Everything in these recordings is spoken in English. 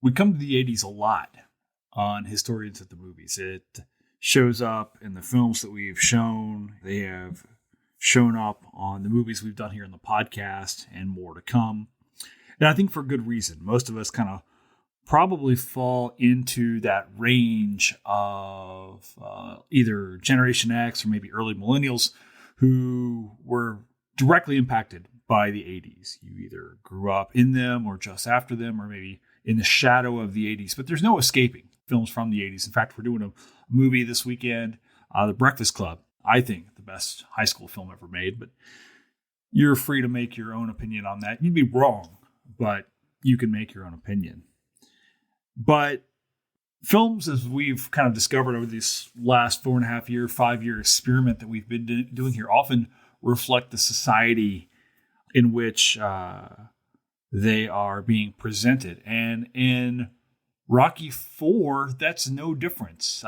We come to the 80s a lot on Historians at the Movies. It shows up in the films that we've shown. They have shown up on the movies we've done here in the podcast and more to come. And I think for good reason. Most of us kind of probably fall into that range of either Generation X or maybe early millennials who were directly impacted by the 80s. You either grew up in them or just after them or maybe in the shadow of the 80s. But there's no escaping films from the 80s. In fact, we're doing a movie this weekend, The Breakfast Club. I think the best high school film ever made. But you're free to make your own opinion on that. You'd be wrong, but you can make your own opinion. But films, as we've kind of discovered over this last 4.5-year, 5-year experiment that we've been doing here, often reflect the society in which they are being presented. And in Rocky IV, that's no difference.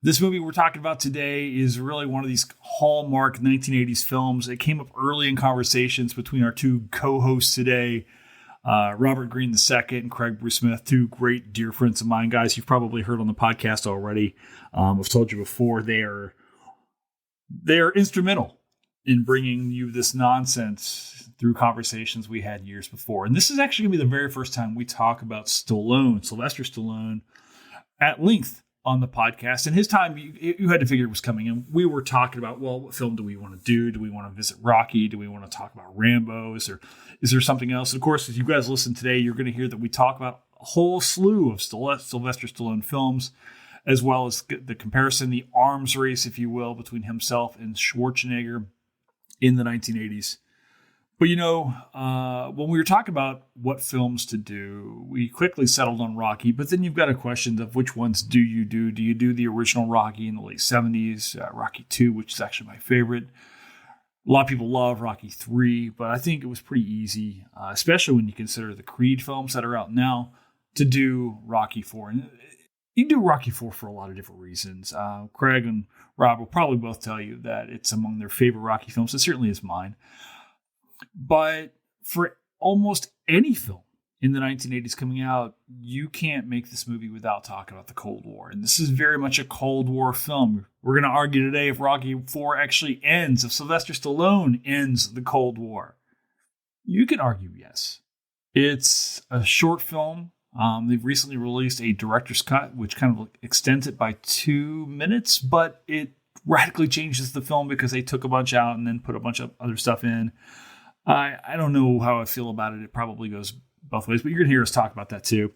This movie we're talking about today is really one of these hallmark 1980s films. It came up early in conversations between our two co-hosts today, Robert Greene II and Craig Bruce Smith, two great dear friends of mine, guys you've probably heard on the podcast already. I've told you before, they are instrumental in bringing you this nonsense through conversations we had years before. And this is actually going to be the very first time we talk about Sylvester Stallone, at length on the podcast. And his time, you had to figure it was coming. And we were talking about, well, what film do we want to do? Do we want to visit Rocky? Do we want to talk about Rambo? Is there something else? And of course, as you guys listen today, you're going to hear that we talk about a whole slew of Sylvester Stallone films, as well as the comparison, the arms race, if you will, between himself and Schwarzenegger in the 1980s. But, when we were talking about what films to do, we quickly settled on Rocky. But then you've got a question of which ones do you do? Do you do the original Rocky in the late 70s, Rocky II, which is actually my favorite? A lot of people love Rocky III, but I think it was pretty easy, especially when you consider the Creed films that are out now, to do Rocky IV. And you do Rocky IV for a lot of different reasons. Craig and Rob will probably both tell you that it's among their favorite Rocky films. It certainly is mine. But for almost any film in the 1980s coming out, you can't make this movie without talking about the Cold War. And this is very much a Cold War film. We're going to argue today if Rocky IV actually ends, if Sylvester Stallone ends the Cold War. You can argue yes. It's a short film. They've recently released a director's cut, which kind of extends it by 2 minutes, but it radically changes the film because they took a bunch out and then put a bunch of other stuff in. I don't know how I feel about it. It probably goes both ways, but you're going to hear us talk about that too.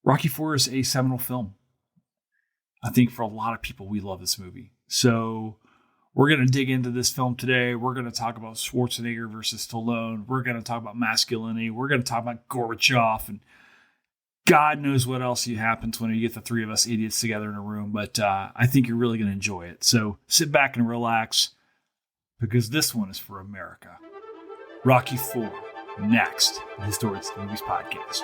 Rocky IV is a seminal film. I think for a lot of people, we love this movie. So we're going to dig into this film today. We're going to talk about Schwarzenegger versus Stallone. We're going to talk about masculinity. We're going to talk about Gorbachev, and God knows what else happens when you get the three of us idiots together in a room. But I think you're really going to enjoy it. So sit back and relax, because this one is for America. Rocky IV, next on the Historians of the Movies podcast.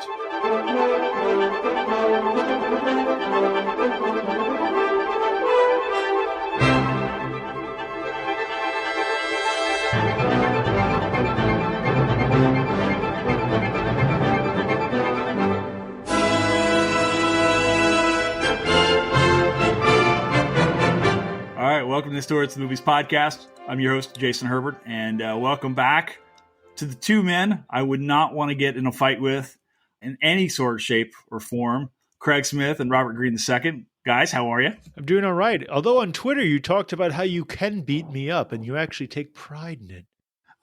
All right, welcome to the Historians of the Movies podcast. I'm your host, Jason Herbert, and welcome back to the two men I would not want to get in a fight with in any sort of shape or form, Craig Smith and Robert Greene II. Guys, how are you? I'm doing all right. Although on Twitter, you talked about how you can beat me up, and you actually take pride in it.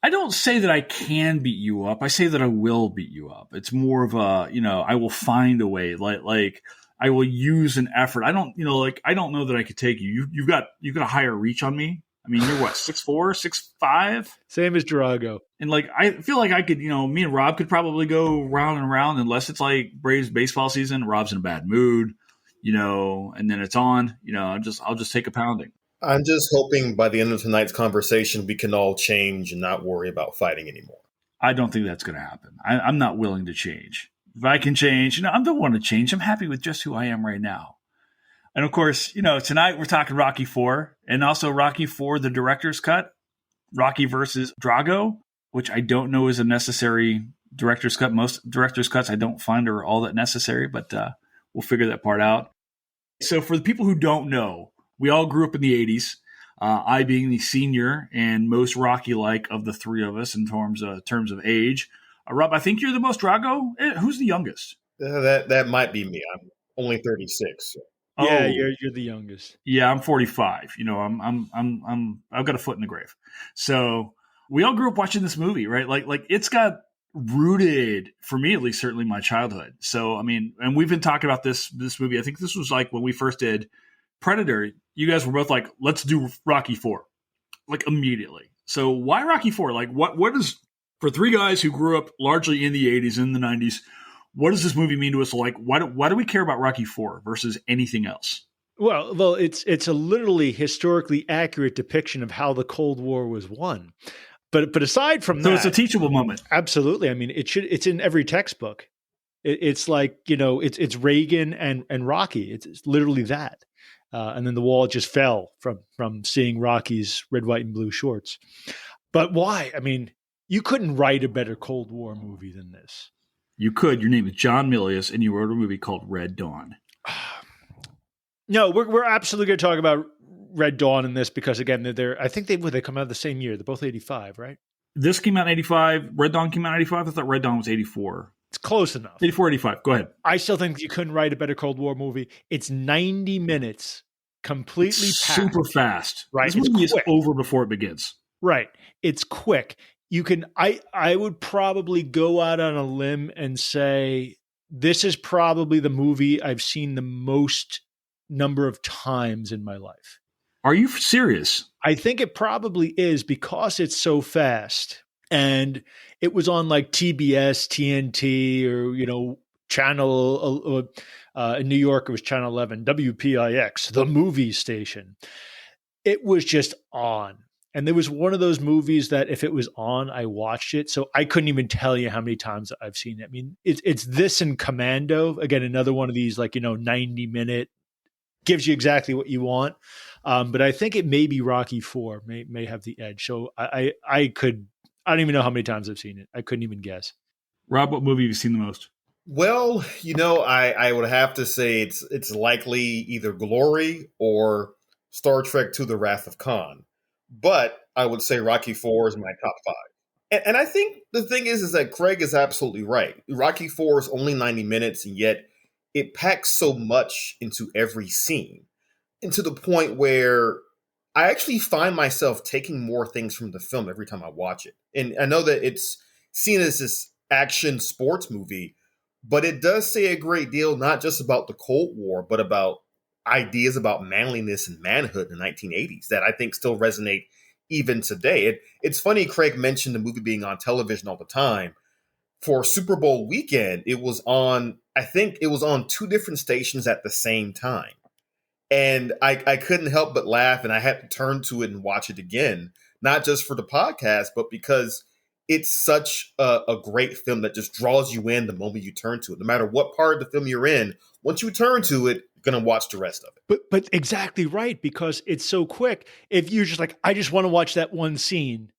I don't say that I can beat you up. I say that I will beat you up. It's more of a, I will find a way. Like I will use an effort. I don't know that I could take you. You've got a higher reach on me. I mean, you're what, 6'4", 6'5"? Same as Drago. And I feel like I could, me and Rob could probably go round and round, unless it's like Braves baseball season. Rob's in a bad mood, and then it's on, I'll just take a pounding. I'm just hoping by the end of tonight's conversation, we can all change and not worry about fighting anymore. I don't think that's going to happen. I'm not willing to change. If I can change, I don't want to change. I'm happy with just who I am right now. And of course, tonight we're talking Rocky IV, and also Rocky IV, the director's cut, Rocky versus Drago, which I don't know is a necessary director's cut. Most director's cuts I don't find are all that necessary, but we'll figure that part out. So for the people who don't know, we all grew up in the 80s. I being the senior and most Rocky-like of the three of us in terms of age. Rob, I think you're the most Drago. Who's the youngest? That might be me. I'm only 36. So. Yeah, you're the youngest. Yeah, I'm 45. You know, I've got a foot in the grave. So we all grew up watching this movie, right? Like it's got rooted, for me at least, certainly my childhood. So I mean, and we've been talking about this movie. I think this was like when we first did Predator. You guys were both like, let's do Rocky IV, like immediately. So why Rocky IV? Like what is, for three guys who grew up largely in the 80s and the 90s, what does this movie mean to us? Like, why do we care about Rocky IV versus anything else? Well, it's a literally historically accurate depiction of how the Cold War was won. But aside from that, so it's a teachable moment. Absolutely. I mean, it's in every textbook. It's like, you know, it's Reagan and Rocky. It's literally that. And then the wall just fell from seeing Rocky's red, white, and blue shorts. But why? I mean, you couldn't write a better Cold War movie than this. You could. Your name is John Milius, and you wrote a movie called Red Dawn. No, we're absolutely going to talk about Red Dawn in this because, again, they're I think they come out the same year. They're both 85, right? This came out in 85. Red Dawn came out in 85. I thought Red Dawn was 84. It's close enough. 84, 85. Go ahead. I still think you couldn't write a better Cold War movie. It's 90 minutes, completely packed. Super fast. Right. This movie is over before it begins. Right. It's quick. You can, I would probably go out on a limb and say this is probably the movie I've seen the most number of times in my life. Are you serious? I think it probably is because it's so fast. And it was on like TBS, TNT, or, you know, channel, in New York, it was Channel 11, WPIX, the movie station. It was just on. And there was one of those movies that if it was on, I watched it. So I couldn't even tell you how many times I've seen it. I mean, it's this and Commando. Again, another one of these, like, you know, 90-minute, gives you exactly what you want. But I think it may be Rocky IV may have the edge. So I don't even know how many times I've seen it. I couldn't even guess. Rob, what movie have you seen the most? Well, you know, I would have to say it's likely either Glory or Star Trek II: The Wrath of Khan. But I would say Rocky IV is my top five. And I think the thing is that Craig is absolutely right. Rocky IV is only 90 minutes, and yet it packs so much into every scene. And to the point where I actually find myself taking more things from the film every time I watch it. And I know that it's seen as this action sports movie, but it does say a great deal, not just about the Cold War, but about ideas about manliness and manhood in the 1980s that I think still resonate even today. It's funny, Craig mentioned the movie being on television all the time. For Super Bowl weekend, it was on, I think it was on two different stations at the same time. And I couldn't help but laugh, and I had to turn to it and watch it again, not just for the podcast, but because it's such a great film that just draws you in the moment you turn to it. No matter what part of the film you're in, once you turn to it, you're going to watch the rest of it. But exactly right, because it's so quick. If you're just like, I just want to watch that one scene,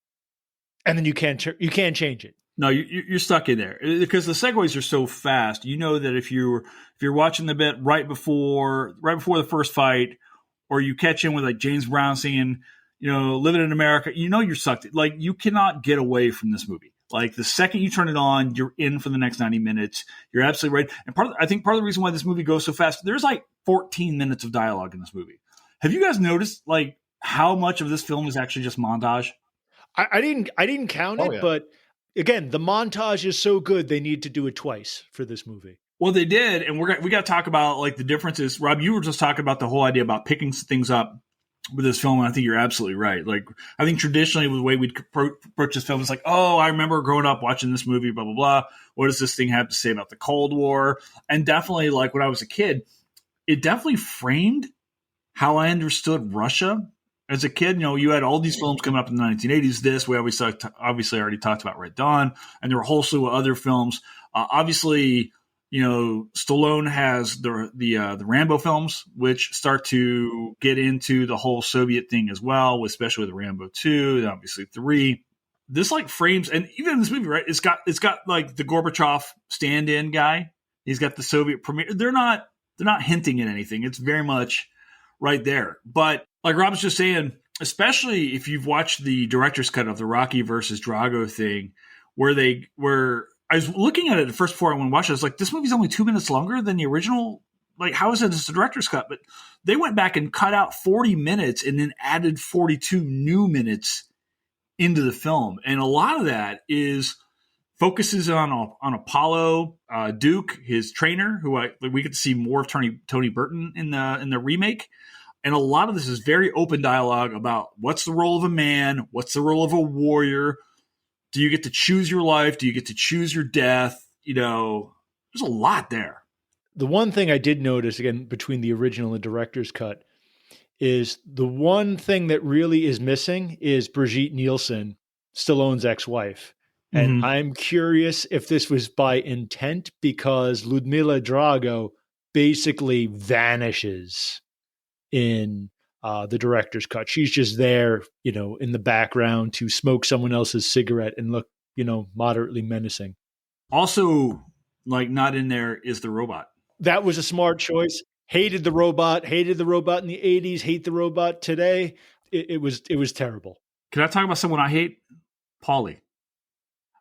and then you can't change it. No, you're stuck in there because the segues are so fast. You know that if you're watching the bit right before the first fight, or you catch in with like James Brown singing, you know, "Living in America," you know you're sucked. Like, you cannot get away from this movie. Like, the second you turn it on, you're in for the next 90 minutes. You're absolutely right. And I think part of the reason why this movie goes so fast, there's like 14 minutes of dialogue in this movie. Have you guys noticed like how much of this film is actually just montage? I didn't count it, but again, the montage is so good they need to do it twice for this movie. Well, they did, and we got to talk about like the differences. Rob, you were just talking about the whole idea about picking things up with this film, and I think you're absolutely right. Like, I think traditionally the way we'd approach this film is like, oh, I remember growing up watching this movie, blah, blah, blah. What does this thing have to say about the Cold War? And definitely, like, when I was a kid, it definitely framed how I understood Russia. As a kid, you know, you had all these films coming up in the 1980s. We obviously already talked about Red Dawn, and there were a whole slew of other films. Obviously, you know, Stallone has the Rambo films, which start to get into the whole Soviet thing as well, especially with Rambo 2, and obviously 3. this like frames, and even in this movie, right? It's got like the Gorbachev stand-in guy. He's got the Soviet premier. They're not hinting at anything. It's very much right there. But like Rob was just saying, especially if you've watched the director's cut of the Rocky versus Drago thing, where I was looking at it at first before I went to watch it, I was like, this movie's only 2 minutes longer than the original. Like, how is it a director's cut? But they went back and cut out 40 minutes and then added 42 new minutes into the film. And a lot of that focuses on Apollo, Duke, his trainer, who we get to see more of Tony Burton in the remake. And a lot of this is very open dialogue about what's the role of a man, what's the role of a warrior. Do you get to choose your life? Do you get to choose your death? There's a lot there. The one thing I did notice, again, between the original and director's cut, is the one thing that really is missing is Brigitte Nielsen, Stallone's ex-wife. And I'm curious if this was by intent, because Ludmila Drago basically vanishes in the director's cut. She's just there, in the background to smoke someone else's cigarette and look, moderately menacing. Also, like, not in there is the robot. That was a smart choice. Hated the robot in the 80s, hate the robot today. It was terrible. Can I talk about someone I hate? Paulie.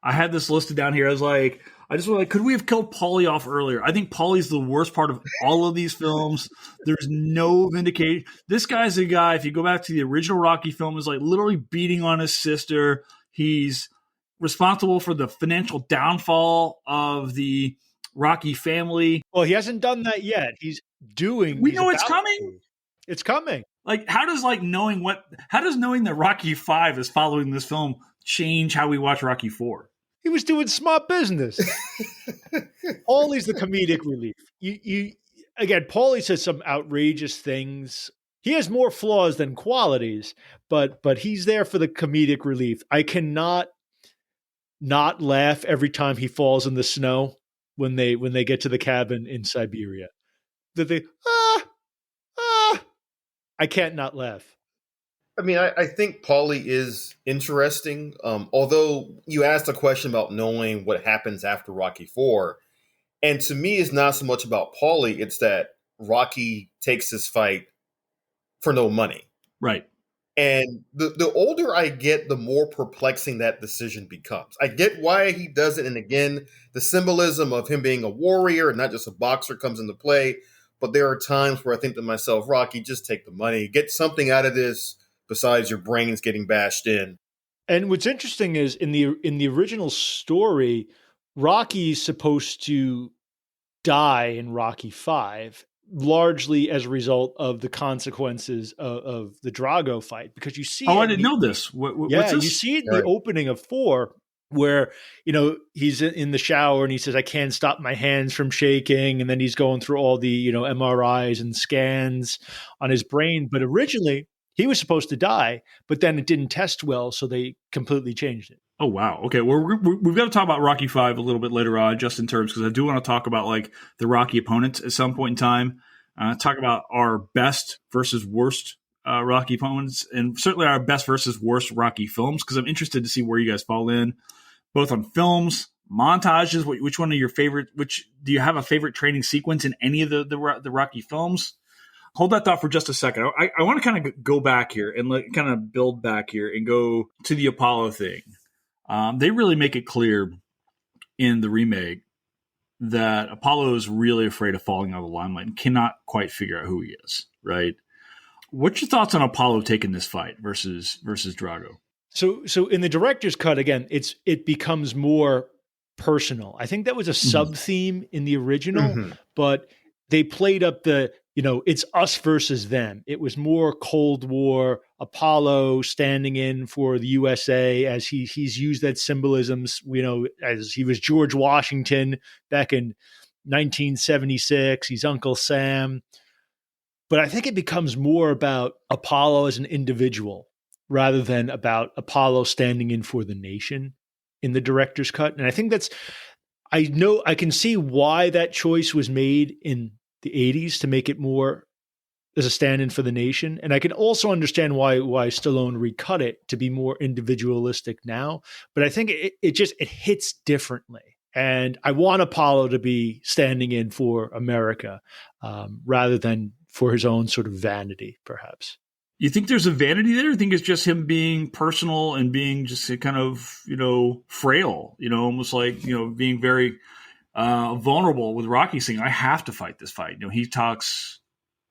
I had this listed down here. I just was like, could we have killed Paulie off earlier? I think Paulie's the worst part of all of these films. There's no vindication. This guy's a guy, if you go back to the original Rocky film, is like literally beating on his sister. He's responsible for the financial downfall of the Rocky family. Well, he hasn't done that yet. He's doing. We know it's coming. It's coming. Like, how does knowing that Rocky 5 is following this film change how we watch Rocky 4? He was doing smart business. Paulie's the comedic relief. Again, Paulie says some outrageous things. He has more flaws than qualities, but he's there for the comedic relief. I cannot not laugh every time he falls in the snow when they get to the cabin in Siberia. That they I can't not laugh. I mean, I think Paulie is interesting. Although you asked a question about knowing what happens after Rocky 4, and to me, it's not so much about Paulie. It's that Rocky takes this fight for no money. Right. And the older I get, the more perplexing that decision becomes. I get why he does it. And again, the symbolism of him being a warrior and not just a boxer comes into play. But there are times where I think to myself, Rocky, just take the money. Get something out of this besides your brains getting bashed in. And what's interesting is in the original story, Rocky's supposed to die in Rocky 5, largely as a result of the consequences of the Drago fight. Because you see, I didn't know this. What's this? You see it in the opening of 4, where he's in the shower and he says, "I can't stop my hands from shaking," and then he's going through all the MRIs and scans on his brain. But originally, he was supposed to die, but then it didn't test well, so they completely changed it. Oh, wow. Okay, well, we've got to talk about Rocky 5 a little bit later on, just in terms, because I do want to talk about like the Rocky opponents at some point in time. Talk about our best versus worst Rocky opponents, and certainly our best versus worst Rocky films, because I'm interested to see where you guys fall in, both on films, montages. Which one are your favorite? Do you have a favorite training sequence in any of the Rocky films? Hold that thought for just a second. I want to kind of go back here and kind of build back here and go to the Apollo thing. They really make it clear in the remake that Apollo is really afraid of falling out of the limelight and cannot quite figure out who he is, right? What's your thoughts on Apollo taking this fight versus Drago? So in the director's cut, again, it becomes more personal. I think that was a sub theme in the original, but they played up the, it's us versus them. It was more Cold War, Apollo standing in for the USA, as he's used that symbolism, as he was George Washington back in 1976. He's Uncle Sam. But I think it becomes more about Apollo as an individual rather than about Apollo standing in for the nation in the director's cut. And I think I can see why that choice was made in the 80s to make it more as a stand-in for the nation. And I can also understand why Stallone recut it to be more individualistic now. But I think it hits differently. And I want Apollo to be standing in for America rather than for his own sort of vanity, perhaps. You think there's a vanity there? I think it's just him being personal and being just kind of, frail, almost like, being very vulnerable with Rocky saying, I have to fight this fight. He talks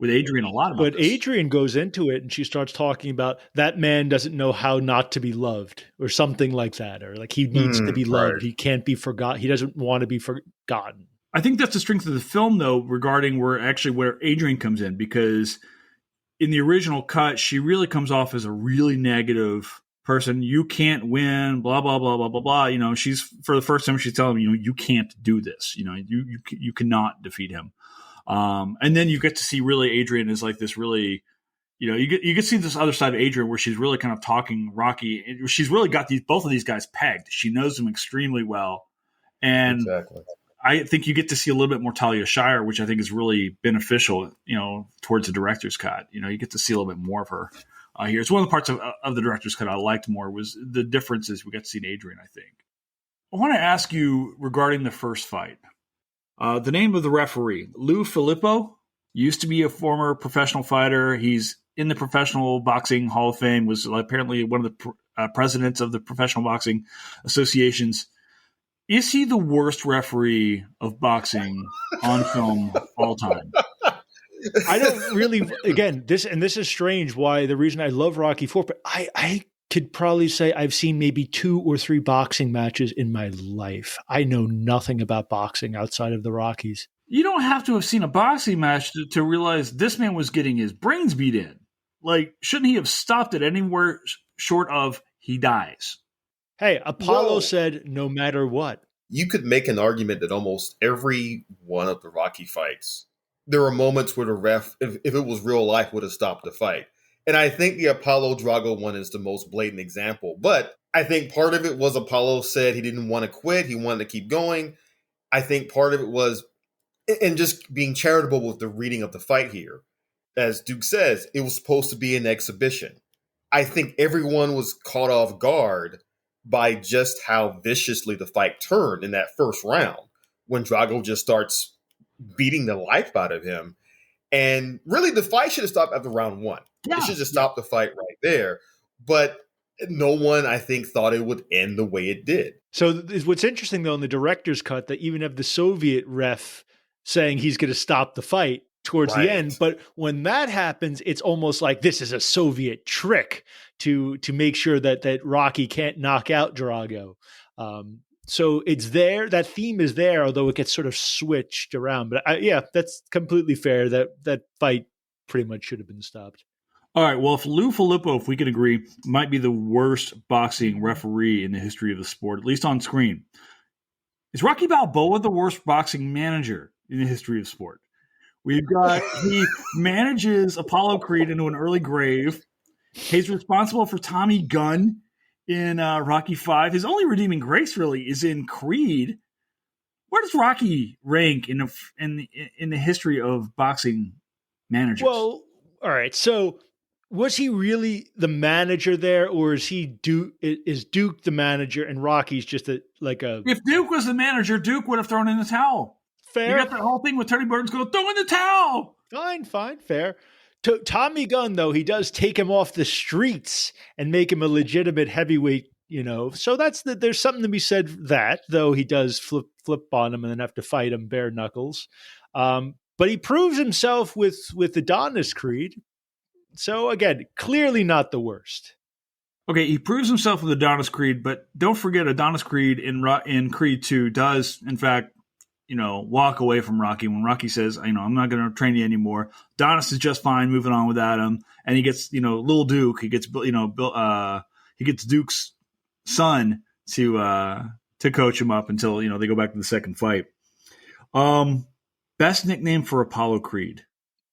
with Adrian a lot about But Adrian goes into it and she starts talking about that man doesn't know how not to be loved or something like that. Or like he needs to be loved. Right. He can't be forgotten. He doesn't want to be forgotten. I think that's the strength of the film, though, regarding where Adrian comes in, because in the original cut, she really comes off as a really negative person. You can't win, blah, blah, blah, blah, blah, blah. She's, for the first time, she's telling him, you can't do this. You cannot defeat him. And then you get to see really Adrian is like this really, you get to see this other side of Adrian where she's really kind of talking Rocky. She's really got both of these guys pegged. She knows them extremely well. And exactly. I think you get to see a little bit more Talia Shire, which I think is really beneficial, towards the director's cut. You get to see a little bit more of her here. It's one of the parts of the director's cut I liked more was the differences we got to see in Adrian, I think. I want to ask you regarding the first fight. The name of the referee, Lou Filippo, used to be a former professional fighter. He's in the Professional Boxing Hall of Fame, was apparently one of the presidents of the Professional Boxing Associations. Is he the worst referee of boxing on film all time? I don't really, again, this is strange why the reason I love Rocky IV, but I could probably say I've seen maybe 2 or 3 boxing matches in my life. I know nothing about boxing outside of the Rockies. You don't have to have seen a boxing match to realize this man was getting his brains beat in. Like, shouldn't he have stopped it anywhere short of he dies? Hey, Apollo said no matter what. You could make an argument that almost every one of the Rocky fights, there were moments where the ref, if it was real life, would have stopped the fight. And I think the Apollo Drago one is the most blatant example. But I think part of it was Apollo said he didn't want to quit. He wanted to keep going. I think part of it was, and just being charitable with the reading of the fight here. As Duke says, it was supposed to be an exhibition. I think everyone was caught off guard by just how viciously the fight turned in that first round when Drago just starts beating the life out of him. And really, the fight should have stopped after round 1. Yeah. It should just stop the fight right there. But no one, I think, thought it would end the way it did. So what's interesting, though, in the director's cut, they even have the Soviet ref saying he's going to stop the fight towards the end. But when that happens, it's almost like this is a Soviet trick to make sure that Rocky can't knock out Drago. So it's there. That theme is there, although it gets sort of switched around. But that's completely fair. That fight pretty much should have been stopped. All right. Well, if Lou Filippo, if we can agree, might be the worst boxing referee in the history of the sport, at least on screen, is Rocky Balboa the worst boxing manager in the history of sport? He manages Apollo Creed into an early grave. He's responsible for Tommy Gunn in Rocky V. His only redeeming grace really is in Creed. Where does Rocky rank in the history of boxing managers? Well, all right. So was he really the manager there, or is Duke the manager and Rocky's just If Duke was the manager, Duke would have thrown in the towel. Fair. You got that whole thing with Tony Burton's going, throw in the towel. Fine, fair. Tommy Gunn, though, he does take him off the streets and make him a legitimate heavyweight, So there's something to be said for that, though he does flip on him and then have to fight him bare knuckles. But he proves himself with Adonis Creed. So again, clearly not the worst. Okay, he proves himself with Adonis Creed, but don't forget Adonis Creed in Creed 2 does, in fact, walk away from Rocky when Rocky says, I'm not going to train you anymore. Adonis is just fine, moving on without him. And he gets, little Duke, he gets Duke's son to coach him up until, they go back to the second fight. Best nickname for Apollo Creed?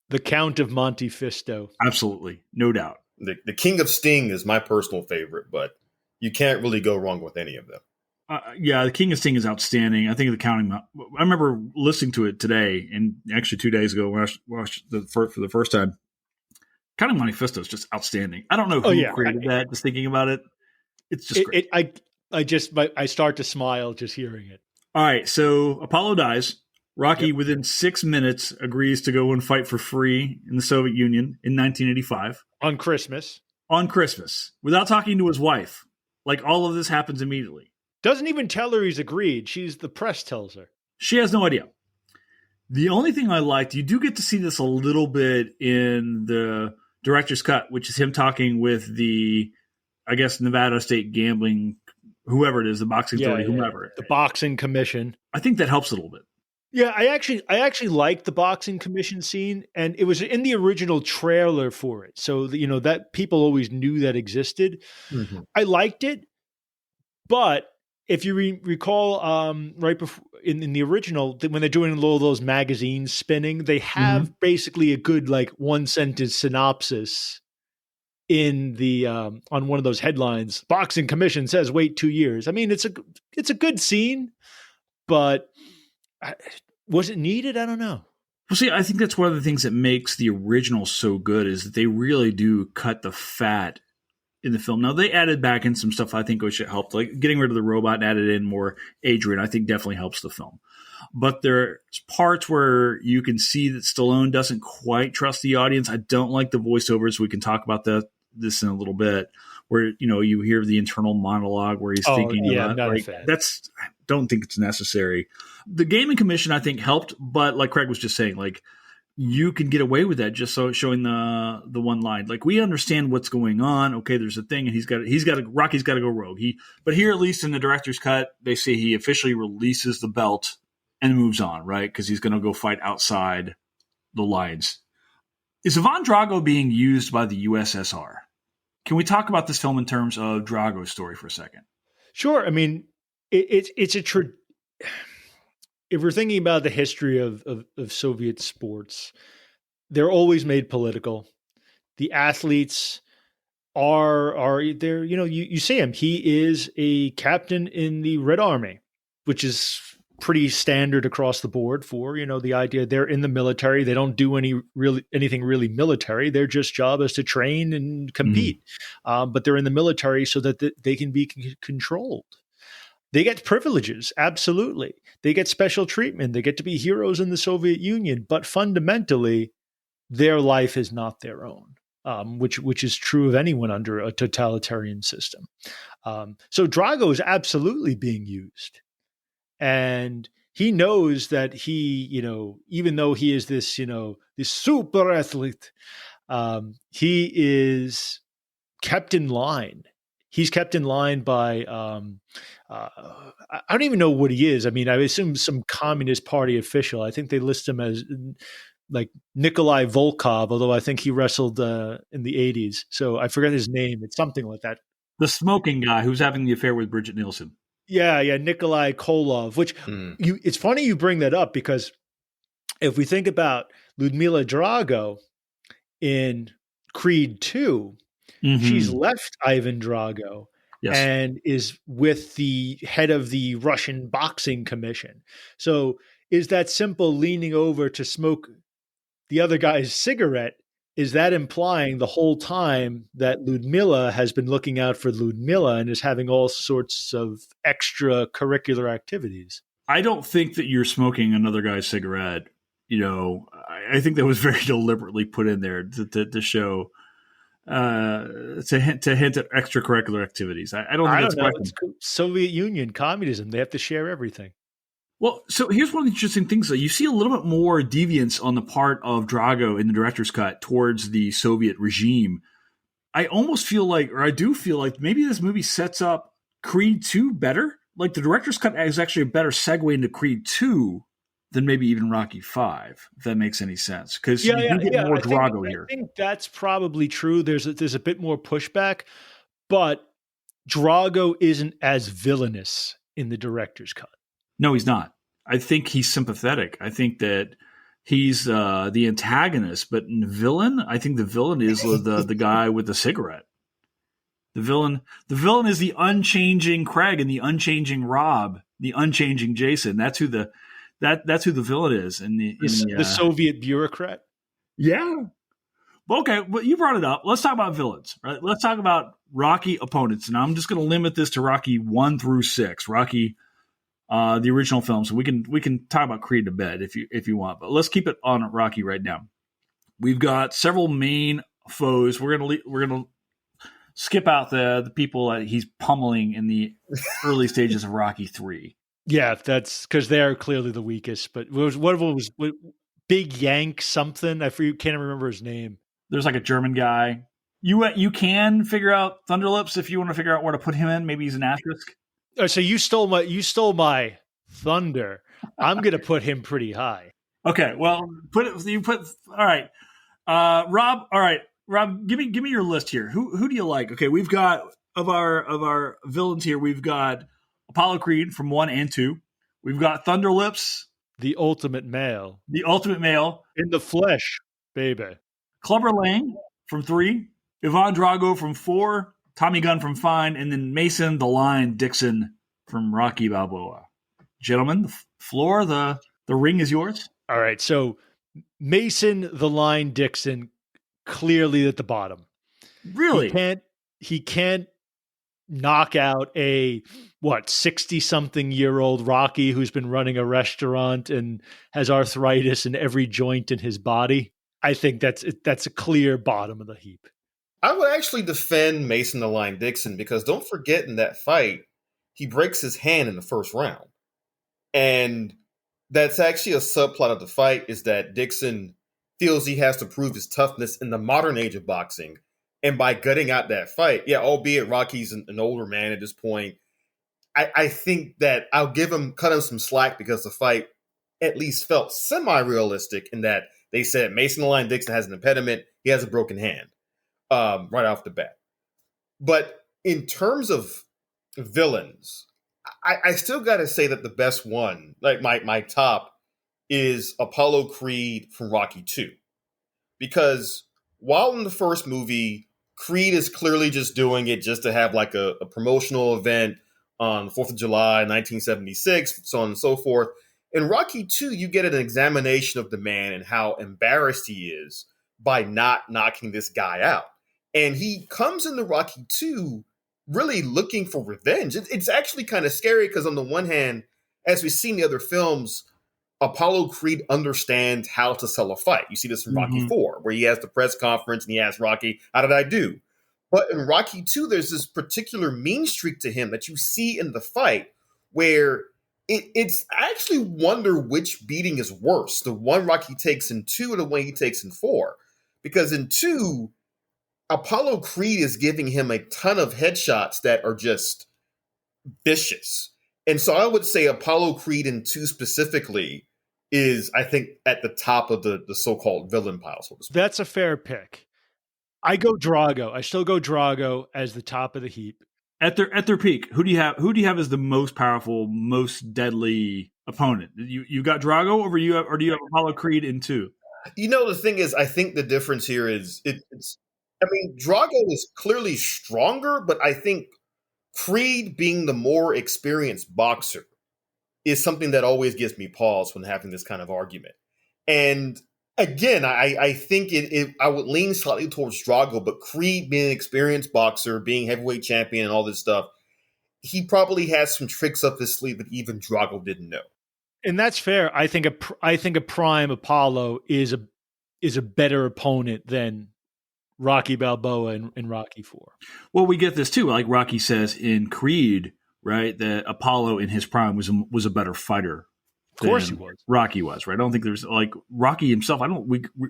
The Count of Monte Fisto. Absolutely. No doubt. The King of Sting is my personal favorite, but you can't really go wrong with any of them. The King of Sting is outstanding. I think the counting. I remember listening to it today, and actually 2 days ago when I watched for the first time. Counting Manifesto is just outstanding. I don't know who created that. Just thinking about it, it's just great. I start to smile just hearing it. All right, so Apollo dies. Rocky, within 6 minutes, agrees to go and fight for free in the Soviet Union in 1985. On Christmas. On Christmas, without talking to his wife. Like, all of this happens immediately. Doesn't even tell her he's agreed. The press tells her. She has no idea. The only thing I liked, you do get to see this a little bit in the director's cut, which is him talking with the, I guess, Nevada State Gambling, whoever it is, the boxing authority, whomever. The boxing commission. I think that helps a little bit. Yeah, I actually liked the boxing commission scene, and it was in the original trailer for it. So, that people always knew that existed. Mm-hmm. I liked it, but if you recall, right before in the original, when they're doing all those magazines spinning, they have basically a good one sentence synopsis in the on one of those headlines. Boxing commission says wait 2 years. I mean, it's a good scene, but was it needed? I don't know. Well, see, I think that's one of the things that makes the original so good is that they really do cut the fat in the film. Now, they added back in some stuff I think which helped, like getting rid of the robot and added in more Adrian, I think definitely helps the film. But there's parts where you can see that Stallone doesn't quite trust the audience. I don't like the voiceovers. We can talk about this in a little bit, where you hear the internal monologue where he's thinking about I don't think it's necessary. The Gaming Commission I think helped, but like Craig was just saying, you can get away with that just showing the one line. Like, we understand what's going on. Okay, there's a thing, and Rocky's got to go rogue. But here, at least in the director's cut, they say he officially releases the belt and moves on, right? Because he's going to go fight outside the lines. Is Ivan Drago being used by the USSR? Can we talk about this film in terms of Drago's story for a second? Sure. I mean, it's if we're thinking about the history of Soviet sports, they're always made political. The athletes are there. You see him. He is a captain in the Red Army, which is pretty standard across the board for, the idea they're in the military. They don't do anything really military. Their just job is to train and compete. But they're in the military so that they can be controlled. They get privileges, absolutely. They get special treatment. They get to be heroes in the Soviet Union. But fundamentally, their life is not their own, which is true of anyone under a totalitarian system. So Drago is absolutely being used. And he knows that he, even though he is this, this super athlete, he is kept in line. He's kept in line by, I don't even know what he is. I mean, I assume some Communist Party official. I think they list him as like Nikolai Volkov, although I think he wrestled in the 80s. So I forget his name. It's something like that. The smoking guy who's having the affair with Bridget Nielsen. Yeah, Nikolai Kolov, which it's funny you bring that up, because if we think about Ludmila Drago in Creed 2, she's left Ivan Drago and is with the head of the Russian Boxing Commission. So is that simple leaning over to smoke the other guy's cigarette? Is that implying the whole time that Ludmila has been looking out for Ludmila and is having all sorts of extracurricular activities? I don't think that you're smoking another guy's cigarette. I think that was very deliberately put in there to show, to hint at extracurricular activities. I don't think that's know. It's Soviet Union, communism. They have to share everything. Well, so here's one of the interesting things. You see a little bit more deviance on the part of Drago in the director's cut towards the Soviet regime. I almost feel like, or I do feel like, maybe this movie sets up Creed 2 better. Like, the director's cut is actually a better segue into Creed 2 than maybe even Rocky 5, if that makes any sense. Because you get more Drago here. I think that's probably true. There's a bit more pushback, but Drago isn't as villainous in the director's cut. No, he's not. I think he's sympathetic. I think that he's the antagonist, but in the villain, I think the villain is the guy with the cigarette. The villain is the unchanging Craig and the unchanging Rob, the unchanging Jason. That's who the villain is. The Soviet bureaucrat. Yeah, Okay, well, you brought it up. Let's talk about villains, right? Let's talk about Rocky opponents. And I'm just going to limit this to Rocky 1 through 6. Rocky, the original film. So we can talk about Creed a bit if you want, but let's keep it on Rocky right now. We've got several main foes. We're gonna skip out the people that he's pummeling in the early stages of Rocky 3. Yeah, that's because they're clearly the weakest. But what Big Yank something? Can't remember his name. There's like a German guy. You can figure out Thunderlips if you want to figure out where to put him in. Maybe he's an asterisk. Oh, so you stole my thunder. I'm gonna put him pretty high. Okay, well, all right. Rob, all right. Rob, give me your list here. Who do you like? Okay, we've got of our villains here, we've got Apollo Creed from 1 and 2. We've got Thunderlips, the ultimate male. In the flesh, baby. Clubber Lang from 3, Ivan Drago from 4, Tommy Gunn from 5, and then Mason the Lion Dixon from Rocky Balboa. Gentlemen, the floor, the ring is yours. All right, so Mason the Lion Dixon clearly at the bottom. Really? He can't knock out a 60-something-year-old Rocky who's been running a restaurant and has arthritis in every joint in his body. I think that's a clear bottom of the heap. I would actually defend Mason the Lion Dixon because don't forget in that fight, he breaks his hand in the first round. And that's actually a subplot of the fight is that Dixon feels he has to prove his toughness in the modern age of boxing. And by gutting out that fight, albeit Rocky's an older man at this point, I think that I'll cut him some slack because the fight at least felt semi-realistic in that they said Mason the Lion Dixon has an impediment. He has a broken hand right off the bat. But in terms of villains, I still got to say that the best one, like my top, is Apollo Creed from Rocky 2. Because while in the first movie, Creed is clearly just doing it just to have like a promotional event on the 4th of July, 1976, so on and so forth. In Rocky 2, you get an examination of the man and how embarrassed he is by not knocking this guy out. And he comes into Rocky 2 really looking for revenge. It's actually kind of scary because on the one hand, as we've seen in the other films, Apollo Creed understands how to sell a fight. You see this in Rocky 4, where he has the press conference and he asks Rocky, how did I do? But in Rocky 2, there's this particular mean streak to him that you see in the fight where it's actually wonder which beating is worse, the one Rocky takes in 2 or the one he takes in 4. Because in 2, Apollo Creed is giving him a ton of headshots that are just vicious. And so I would say Apollo Creed in 2 specifically is, I think, at the top of the so-called villain pile. So to speak. That's a fair pick. I go Drago. I still go Drago as the top of the heap. At their peak, who do you have as the most powerful, most deadly opponent? You got Drago, or do you have Apollo Creed in 2? The thing is, I think the difference here is Drago is clearly stronger, but I think Creed being the more experienced boxer is something that always gives me pause when having this kind of argument. And again, I think I would lean slightly towards Drago, but Creed being an experienced boxer, being heavyweight champion and all this stuff, he probably has some tricks up his sleeve that even Drago didn't know. And that's fair. I think a prime Apollo is a better opponent than Rocky Balboa in Rocky 4. Well, we get this too. Like Rocky says in Creed, right? That Apollo in his prime was a better fighter. Of course he was. Rocky was, right? I don't think there's like Rocky himself. I don't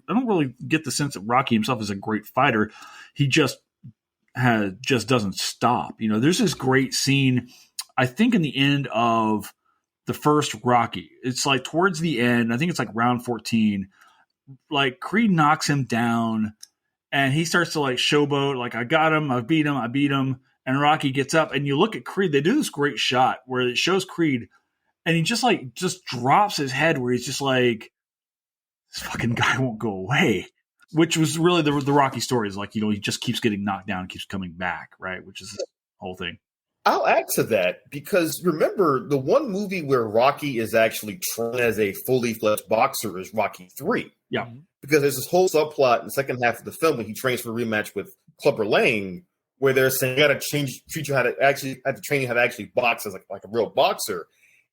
really get the sense that Rocky himself is a great fighter. He just doesn't stop. There's this great scene, I think in the end of the first Rocky. It's like towards the end, I think it's like round 14, like Creed knocks him down and he starts to like showboat, like I got him, I beat him. And Rocky gets up and you look at Creed, they do this great shot where it shows Creed and he just drops his head where he's just like, this fucking guy won't go away. Which was really the Rocky story is like, he just keeps getting knocked down and keeps coming back, right? Which is the whole thing. I'll add to that because remember, the one movie where Rocky is actually trained as a fully fledged boxer is Rocky 3. Yeah. Because there's this whole subplot in the second half of the film when he trains for a rematch with Clubber Lang, where they're saying you got to treat you how to actually have to train you how to actually box as like a real boxer.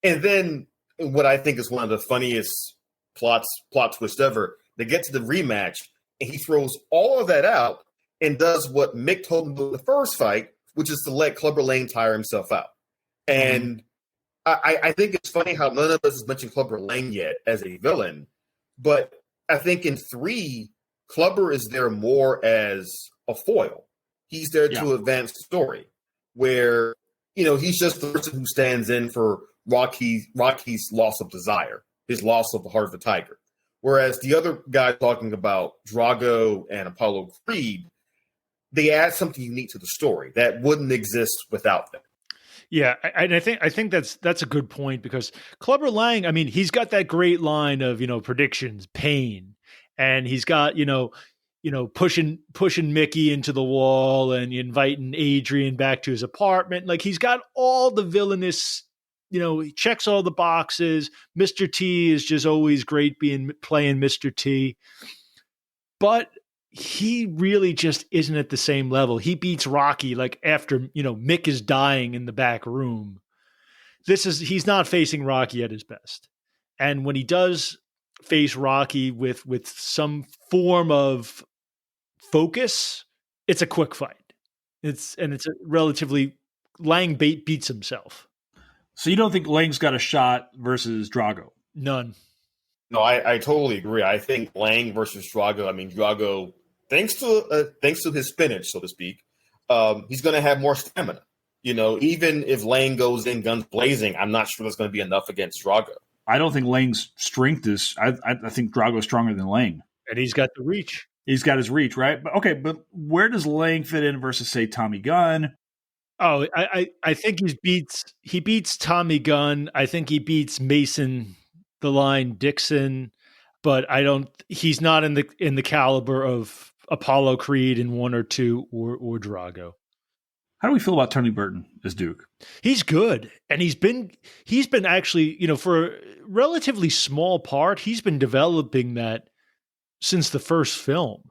And then what I think is one of the funniest plot twists ever, they get to the rematch and he throws all of that out and does what Mick told him to do in the first fight, which is to let Clubber Lang tire himself out. And I think it's funny how none of us has mentioned Clubber Lang yet as a villain, but I think in 3, Clubber is there more as a foil. He's there to advance the story, where he's just the person who stands in for Rocky's loss of desire, his loss of the heart of the tiger. Whereas the other guy talking about Drago and Apollo Creed, they add something unique to the story that wouldn't exist without them. Yeah, I think that's a good point because Clubber Lang, I mean, he's got that great line of predictions, pain, and he's got pushing Mickey into the wall and inviting Adrian back to his apartment. Like he's got all the villainous, he checks all the boxes. Mr. T is just always great playing Mr. T, but he really just isn't at the same level. He beats Rocky like after, Mick is dying in the back room. He's not facing Rocky at his best. And when he does face Rocky with some form of focus, it's a quick fight. It's a relatively Lang beats himself. So you don't think Lang's got a shot versus Drago? None. No, I totally agree. I think Lang versus Drago. I mean, Drago, thanks to his spinach, so to speak, he's going to have more stamina. Even if Lang goes in guns blazing, I'm not sure that's going to be enough against Drago. I don't think Lang's strength is. I think Drago's stronger than Lang, and he's got the reach. He's got his reach, right? But where does Lang fit in versus, say, Tommy Gunn? Oh, I think he beats Tommy Gunn. I think he beats Mason the Line Dixon, but he's not in the caliber of Apollo Creed in 1 or 2 or Drago. How do we feel about Tony Burton as Duke? He's good. And he's been actually, for a relatively small part, he's been developing that since the first film,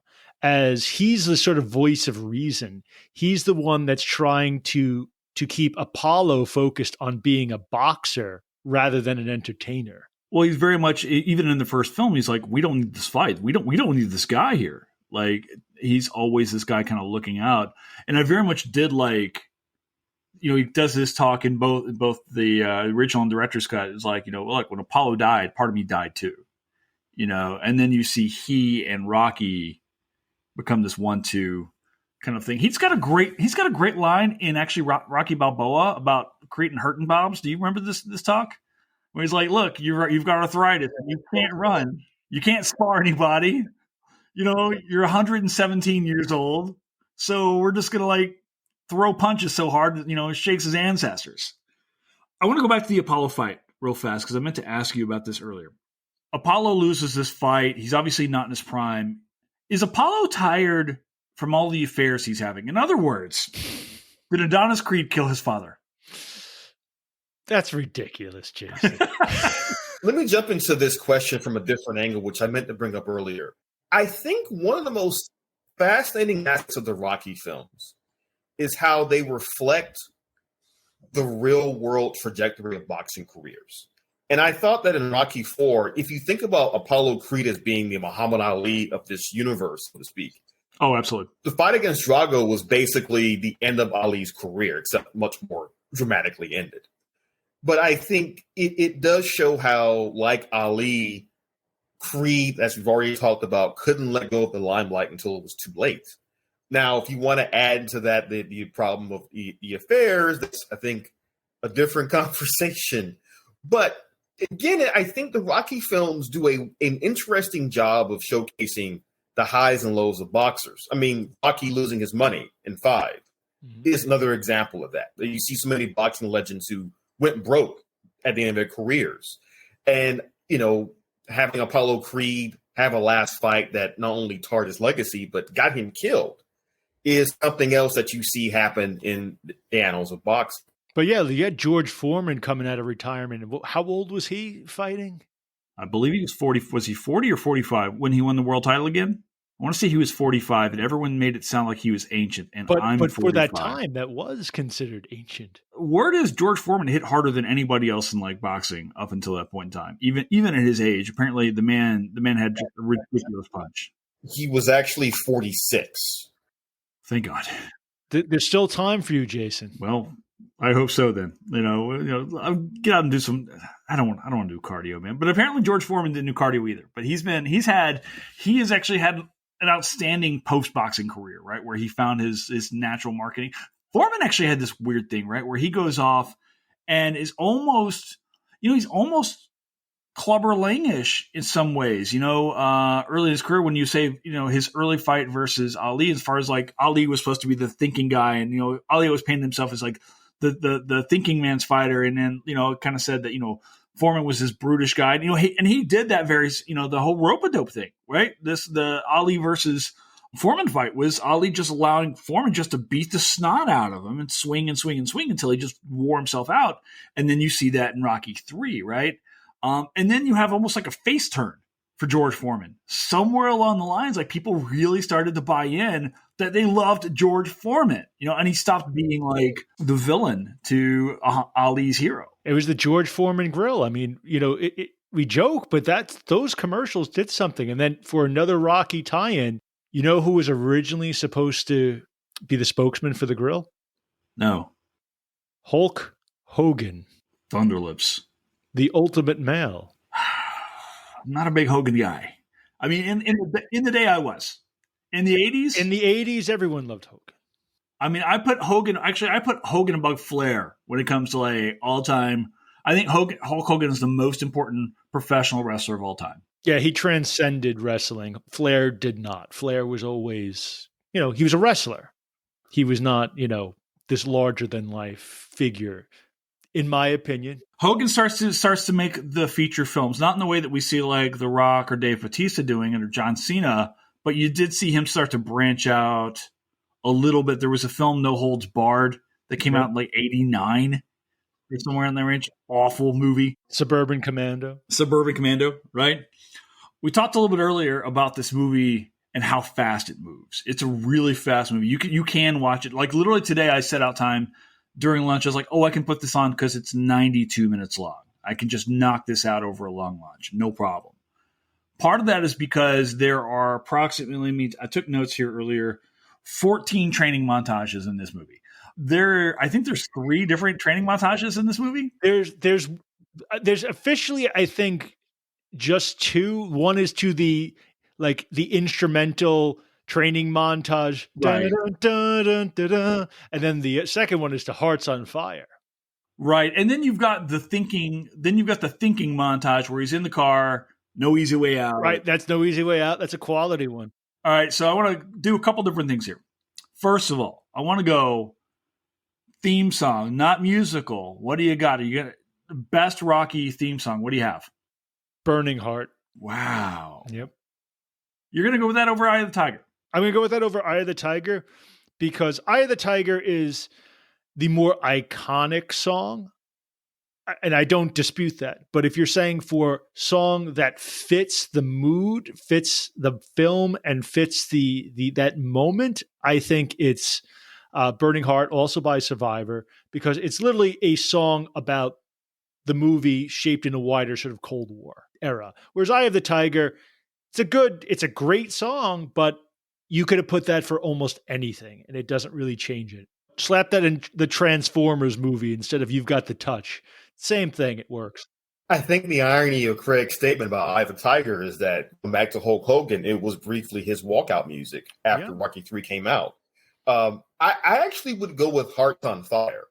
as he's the sort of voice of reason. He's the one that's trying to keep Apollo focused on being a boxer rather than an entertainer. Well, he's very much, even in the first film, he's like, we don't need this fight. We don't need this guy here. Like, he's always this guy kind of looking out. And I very much did like, he does this talk in both the original and director's cut. It's like, look, when Apollo died, part of me died too. And then you see he and Rocky become this 1-2 kind of thing. He's got a great line in actually Rocky Balboa about creating hurting bombs. Do you remember this talk? Where he's like, look, you've got arthritis and you can't run. You can't spar anybody. You're 117 years old. So we're just going to throw punches so hard that, it shakes his ancestors. I want to go back to the Apollo fight real fast because I meant to ask you about this earlier. Apollo loses this fight. He's obviously not in his prime. Is Apollo tired from all the affairs he's having? In other words, did Adonis Creed kill his father? That's ridiculous, Jason. Let me jump into this question from a different angle, which I meant to bring up earlier. I think one of the most fascinating aspects of the Rocky films is how they reflect the real world trajectory of boxing careers. And I thought that in Rocky IV, if you think about Apollo Creed as being the Muhammad Ali of this universe, so to speak. Oh, absolutely. The fight against Drago was basically the end of Ali's career, except much more dramatically ended. But I think it does show how, like Ali, Creed, as we've already talked about, couldn't let go of the limelight until it was too late. Now, if you want to add to that the problem of the affairs, that's, I think, a different conversation. But again, I think the Rocky films do an interesting job of showcasing the highs and lows of boxers. I mean, Rocky losing his money in 5 is another example of that. You see so many boxing legends who went broke at the end of their careers. And, having Apollo Creed have a last fight that not only tarred his legacy, but got him killed is something else that you see happen in the annals of boxing. But yeah, you had George Foreman coming out of retirement. How old was he fighting? I believe he was 40. Was he 40 or 45 when he won the world title again? I want to say he was 45, and everyone made it sound like he was ancient. And I'm but 45. for that time, that was considered ancient. Word is George Foreman hit harder than anybody else in like boxing up until that point in time. Even at his age, apparently the man had a ridiculous punch. He was actually 46. Thank God. There's still time for you, Jason. Well, I hope so. Then I'll get out and do some. I don't want to do cardio, man. But apparently George Foreman didn't do cardio either. But he has actually had an outstanding post boxing career, right? Where he found his natural marketing. Foreman actually had this weird thing, right? Where he goes off and is almost, he's almost Clubber Lang-ish in some ways, early in his career when you say, his early fight versus Ali, as far as like Ali was supposed to be the thinking guy. And, Ali was painting himself as like the thinking man's fighter. And then, it kind of said that, Foreman was this brutish guy. And he did that very, the whole rope-a-dope thing, right? The Ali versus Foreman fight was Ali just allowing Foreman just to beat the snot out of him and swing and swing and swing until he just wore himself out. And then you see that in Rocky 3, right? And then you have almost like a face turn for George Foreman. Somewhere along the lines, like people really started to buy in that they loved George Foreman, and he stopped being like the villain to Ali's hero. It was the George Foreman grill. I mean, we joke, but those commercials did something. And then for another Rocky tie-in, who was originally supposed to be the spokesman for the grill? No. Hulk Hogan. Thunderlips. The ultimate male. I'm not a big Hogan guy. I mean, in the day I was. In the 80s? In the 80s, everyone loved Hogan. I mean, I put Hogan above Flair when it comes to like all time. I think Hulk Hogan is the most important professional wrestler of all time. Yeah, he transcended wrestling. Flair did not. Flair was always, he was a wrestler. He was not, this larger than life figure, in my opinion. Hogan starts to make the feature films, not in the way that we see like The Rock or Dave Bautista doing it or John Cena, but you did see him start to branch out a little bit. There was a film, No Holds Barred, that came out in like 89 or somewhere in that range. Awful movie. Suburban Commando, right? We talked a little bit earlier about this movie and how fast it moves. It's a really fast movie. You can watch it. Like literally today I set out time during lunch. I was like, I can put this on because it's 92 minutes long. I can just knock this out over a long lunch. No problem. Part of that is because there are approximately, I took notes here earlier, 14 training montages in this movie. I think there's 3 different training montages in this movie. There's officially, I think, just 2. One is to the instrumental training montage, right. Dun, dun, dun, dun, and then the second one is to Hearts on Fire. Right. And then you've got the thinking montage where he's in the car, No Easy Way Out. Right. That's No Easy Way Out. That's a quality one. All right. So I want to do a couple different things here. First of all, I want to go theme song, not musical. What do you got? You got the best Rocky theme song. What do you have? Burning Heart. Wow. Yep. You're going to go with that over Eye of the Tiger? I'm going to go with that over Eye of the Tiger because Eye of the Tiger is the more iconic song. And I don't dispute that. But if you're saying for song that fits the mood, fits the film, and fits that moment, I think it's Burning Heart, also by Survivor, because it's literally a song about the movie shaped in a wider sort of Cold War era. Whereas Eye of the Tiger, it's a great song, but you could have put that for almost anything, and it doesn't really change it. Slap that in the Transformers movie instead of You've Got the Touch. Same thing, it works. I think the irony of Craig's statement about Eye of the Tiger is that, back to Hulk Hogan, it was briefly his walkout music after Rocky 3 came out. I actually would go with Hearts on Fire,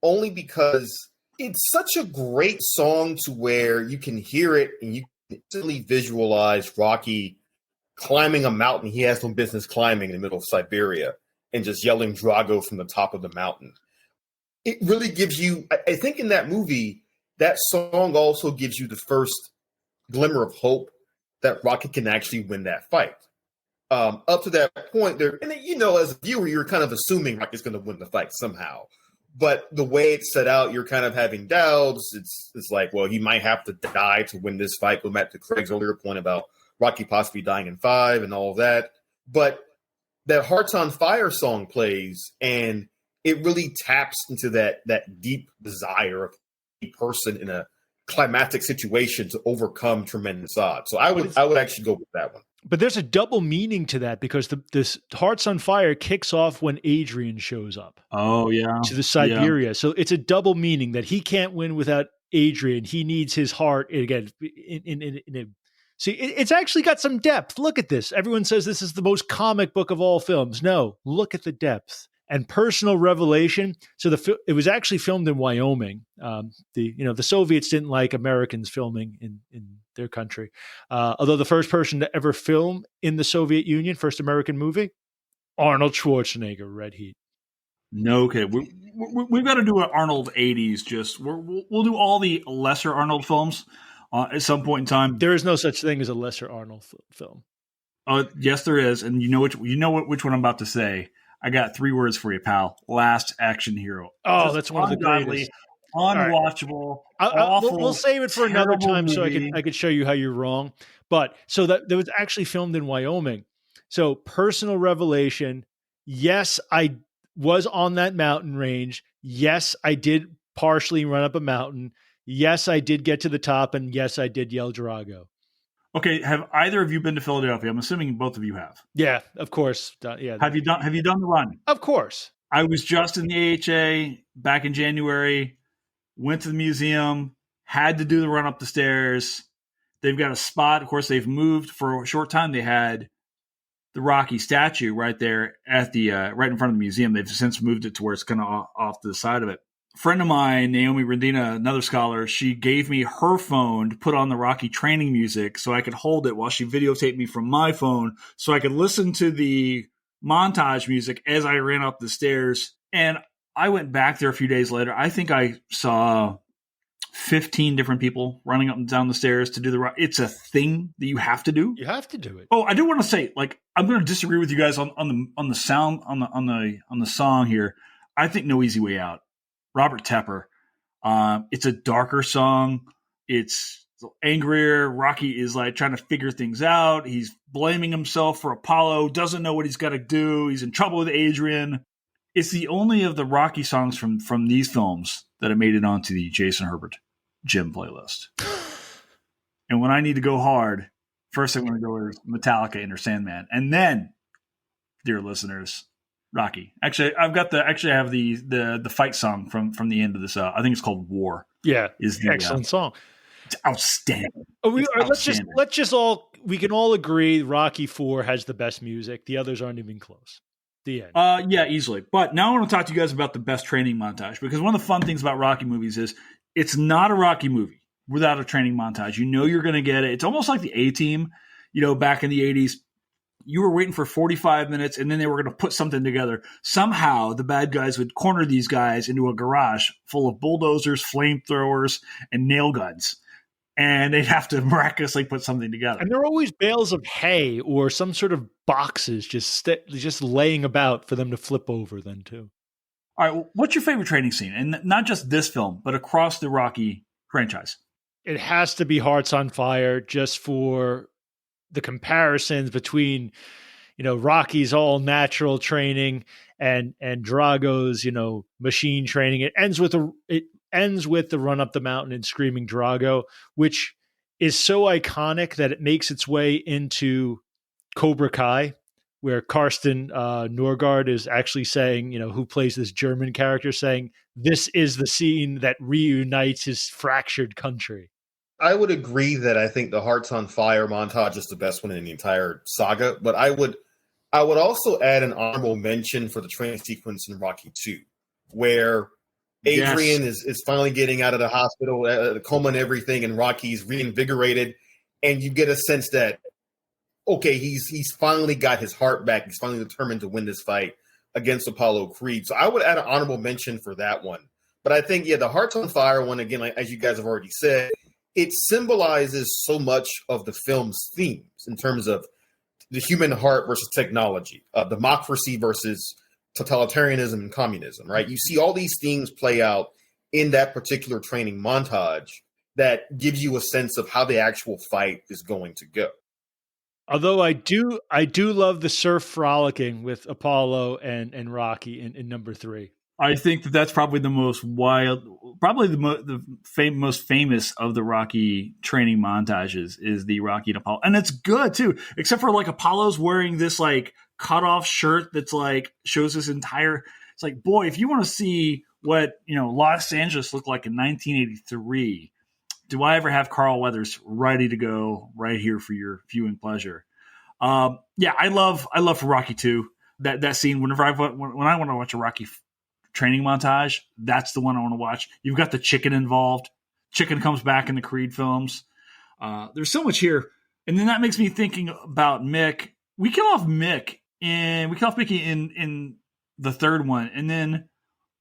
only because it's such a great song to where you can hear it and you can instantly visualize Rocky climbing a mountain he has no business climbing in the middle of Siberia and just yelling Drago from the top of the mountain. It really gives you, I think in that movie, that song also gives you the first glimmer of hope that Rocky can actually win that fight. up to that point, there, and you know, as a viewer, you're kind of assuming Rocky's going to win the fight somehow. But the way it's set out, you're kind of having doubts. It's like, well, he might have to die to win this fight. Go back to Craig's earlier point about Rocky possibly dying in 5 and all of that. But that Hearts on Fire song plays, and it really taps into that deep desire of a person in a climactic situation to overcome tremendous odds. So I would actually go with that one. But there's a double meaning to that, because this Hearts on Fire kicks off when Adrian shows up. Oh, yeah. To the Siberia. Yeah. So it's a double meaning that he can't win without Adrian. He needs his heart. And again, see, it's actually got some depth. Look at this. Everyone says this is the most comic book of all films. No, look at the depth. And personal revelation. So it was actually filmed in Wyoming. The Soviets didn't like Americans filming in their country. Although the first person to ever film in the Soviet Union, first American movie, Arnold Schwarzenegger, Red Heat. No kidding. We've got to do an Arnold 80s. We'll do all the lesser Arnold films at some point in time. There is no such thing as a lesser Arnold film. Yes, there is, and which one I'm about to say. I got 3 words for you, pal. Last Action Hero. Oh, just that's one of the greatest. Unwatchable, right. awful. We'll save it for another time movie. So I could show you how you're wrong. But so that was actually filmed in Wyoming. So personal revelation. Yes, I was on that mountain range. Yes, I did partially run up a mountain. Yes, I did get to the top, and yes, I did yell Drago. Okay, have either of you been to Philadelphia? I'm assuming both of you have. Yeah, of course. Yeah. Have you done the run? Of course. I was just in the AHA back in January, went to the museum, had to do the run up the stairs. They've got a spot. Of course, they've moved for a short time. They had the Rocky statue right there at the right in front of the museum. They've since moved it to where it's kind of off to the side of it. A friend of mine, Naomi Rendina, another scholar, she gave me her phone to put on the Rocky training music so I could hold it while she videotaped me from my phone so I could listen to the montage music as I ran up the stairs. And I went back there a few days later. I think I saw 15 different people running up and down the stairs to do the Rocky. It's a thing that you have to do. You have to do it. Oh, I do want to say, like, I'm going to disagree with you guys on the sound on the song here. I think No Easy Way Out. Robert Tepper. It's a darker song. It's angrier. Rocky is like trying to figure things out. He's blaming himself for Apollo, doesn't know what he's got to do. He's in trouble with Adrian. It's the only of the Rocky songs from these films that have made it onto the Jason Herbert Gym playlist. And when I need to go hard, first I'm going to go with Metallica and Sandman. And then, dear listeners, Rocky. Actually, I have the fight song from the end of this. I think it's called War. Yeah, is the excellent song. It's outstanding. We can all agree Rocky 4 has the best music. The others aren't even close. The end. Yeah, easily. But now I want to talk to you guys about the best training montage, because one of the fun things about Rocky movies is it's not a Rocky movie without a training montage. You know you're going to get it. It's almost like the A-Team, back in the 80s. You were waiting for 45 minutes, and then they were going to put something together. Somehow, the bad guys would corner these guys into a garage full of bulldozers, flamethrowers, and nail guns. And they'd have to miraculously put something together. And there are always bales of hay or some sort of boxes just laying about for them to flip over then, too. All right, well, what's your favorite training scene? And not just this film, but across the Rocky franchise. It has to be Hearts on Fire, just for the comparisons between, Rocky's all natural training and Drago's, machine training. It ends with the run up the mountain and screaming Drago, which is so iconic that it makes its way into Cobra Kai, where Karsten Norgard is actually saying, who plays this German character, saying this is the scene that reunites his fractured country. I would agree that I think the Hearts on Fire montage is the best one in the entire saga, but I would also add an honorable mention for the training sequence in Rocky 2, where Adrian is finally getting out of the hospital, the coma and everything, and Rocky's reinvigorated, and you get a sense that, okay, he's finally got his heart back. He's finally determined to win this fight against Apollo Creed. So I would add an honorable mention for that one. But I think, the Hearts on Fire one, again, like, as you guys have already said, it symbolizes so much of the film's themes in terms of, the human heart versus technology, democracy versus totalitarianism and communism, right? You see all these themes play out in that particular training montage that gives you a sense of how the actual fight is going to go. Although I do love the surf frolicking with Apollo and Rocky in number 3. I think that's probably the most wild, probably most famous of the Rocky training montages is the Rocky and Apollo. And it's good too, except for like Apollo's wearing this like cut off shirt that's like shows his entire, it's like, boy, if you want to see what, Los Angeles looked like in 1983, do I ever have Carl Weathers ready to go right here for your viewing pleasure? Yeah, I love for Rocky 2 that scene. When I want to watch a Rocky training montage, that's the one I want to watch. You've got the chicken involved. Chicken comes back in the Creed films. There's so much here, and then that makes me thinking about Mick. We kill off Mickey in the third one, and then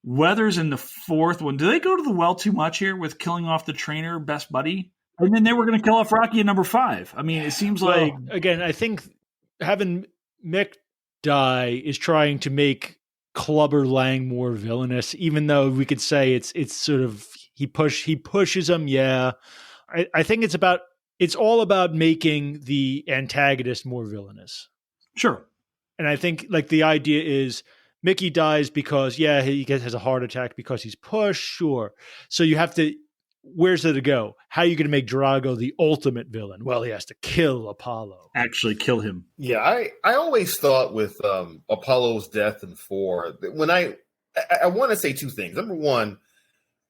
Weathers in the fourth one. Do they go to the well too much here with killing off the trainer best buddy? And then they were going to kill off Rocky in number 5. I mean, it seems like again, I think having Mick die is trying to make Clubber Lang more villainous, even though we could say it's sort of he pushes him. Yeah, I think it's all about making the antagonist more villainous. Sure. And I think like the idea is Mickey dies because he has a heart attack because he's pushed. Sure. So you have to, where's it to go? How are you going to make Drago the ultimate villain? Well, he has to kill Apollo. Actually kill him. Yeah, I always thought with Apollo's death in 4, when I want to say 2 things. Number one,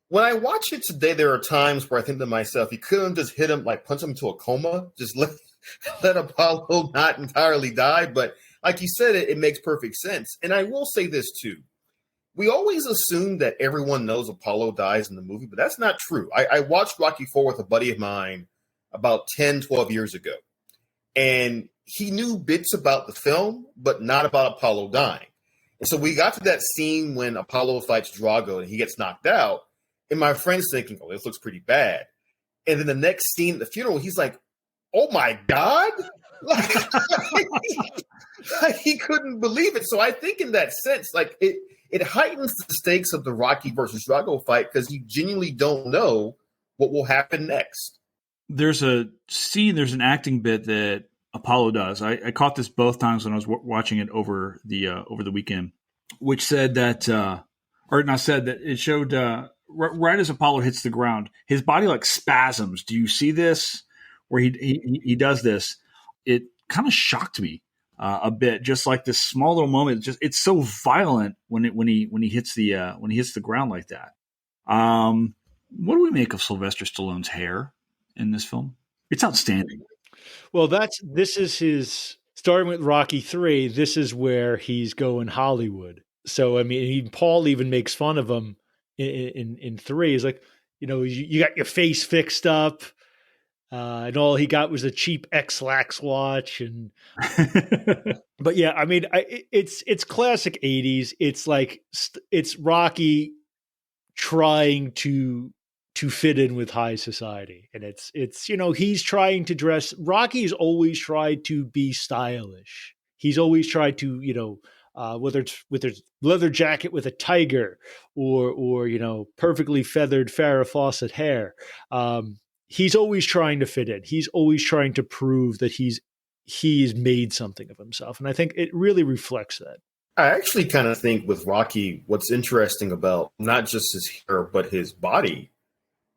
when I watch it today, there are times where I think to myself, he couldn't just hit him, like punch him into a coma, just let Apollo not entirely die. But like you said, it makes perfect sense. And I will say this too. We always assume that everyone knows Apollo dies in the movie, but that's not true. I watched Rocky 4 with a buddy of mine about 10, 12 years ago. And he knew bits about the film, but not about Apollo dying. And so we got to that scene when Apollo fights Drago and he gets knocked out. And my friend's thinking, oh, this looks pretty bad. And then the next scene at the funeral, he's like, oh my God. Like, he couldn't believe it. So I think in that sense, like it heightens the stakes of the Rocky versus Drago fight because you genuinely don't know what will happen next. There's an acting bit that Apollo does. I caught this both times when I was watching it over the weekend, which said that, it showed right as Apollo hits the ground, his body like spasms. Do you see this? Where he does this? It kind of shocked me a bit, just like this small little moment. It's so violent when he hits the ground like that. What do we make of Sylvester Stallone's hair in this film? It's outstanding. Well, this is his starting with Rocky 3. This is where he's going Hollywood. So I mean, Paul even makes fun of him in 3. He's like, you got your face fixed up. And all he got was a cheap X-Lax watch, and but yeah, I mean, it's classic 80s. It's like it's Rocky trying to fit in with high society, and it's he's trying to dress. Rocky's always tried to be stylish. He's always tried to whether it's leather jacket with a tiger or perfectly feathered Farrah Fawcett hair. He's always trying to fit in. He's always trying to prove that he's made something of himself. And I think it really reflects that. I actually kind of think with Rocky, what's interesting about not just his hair, but his body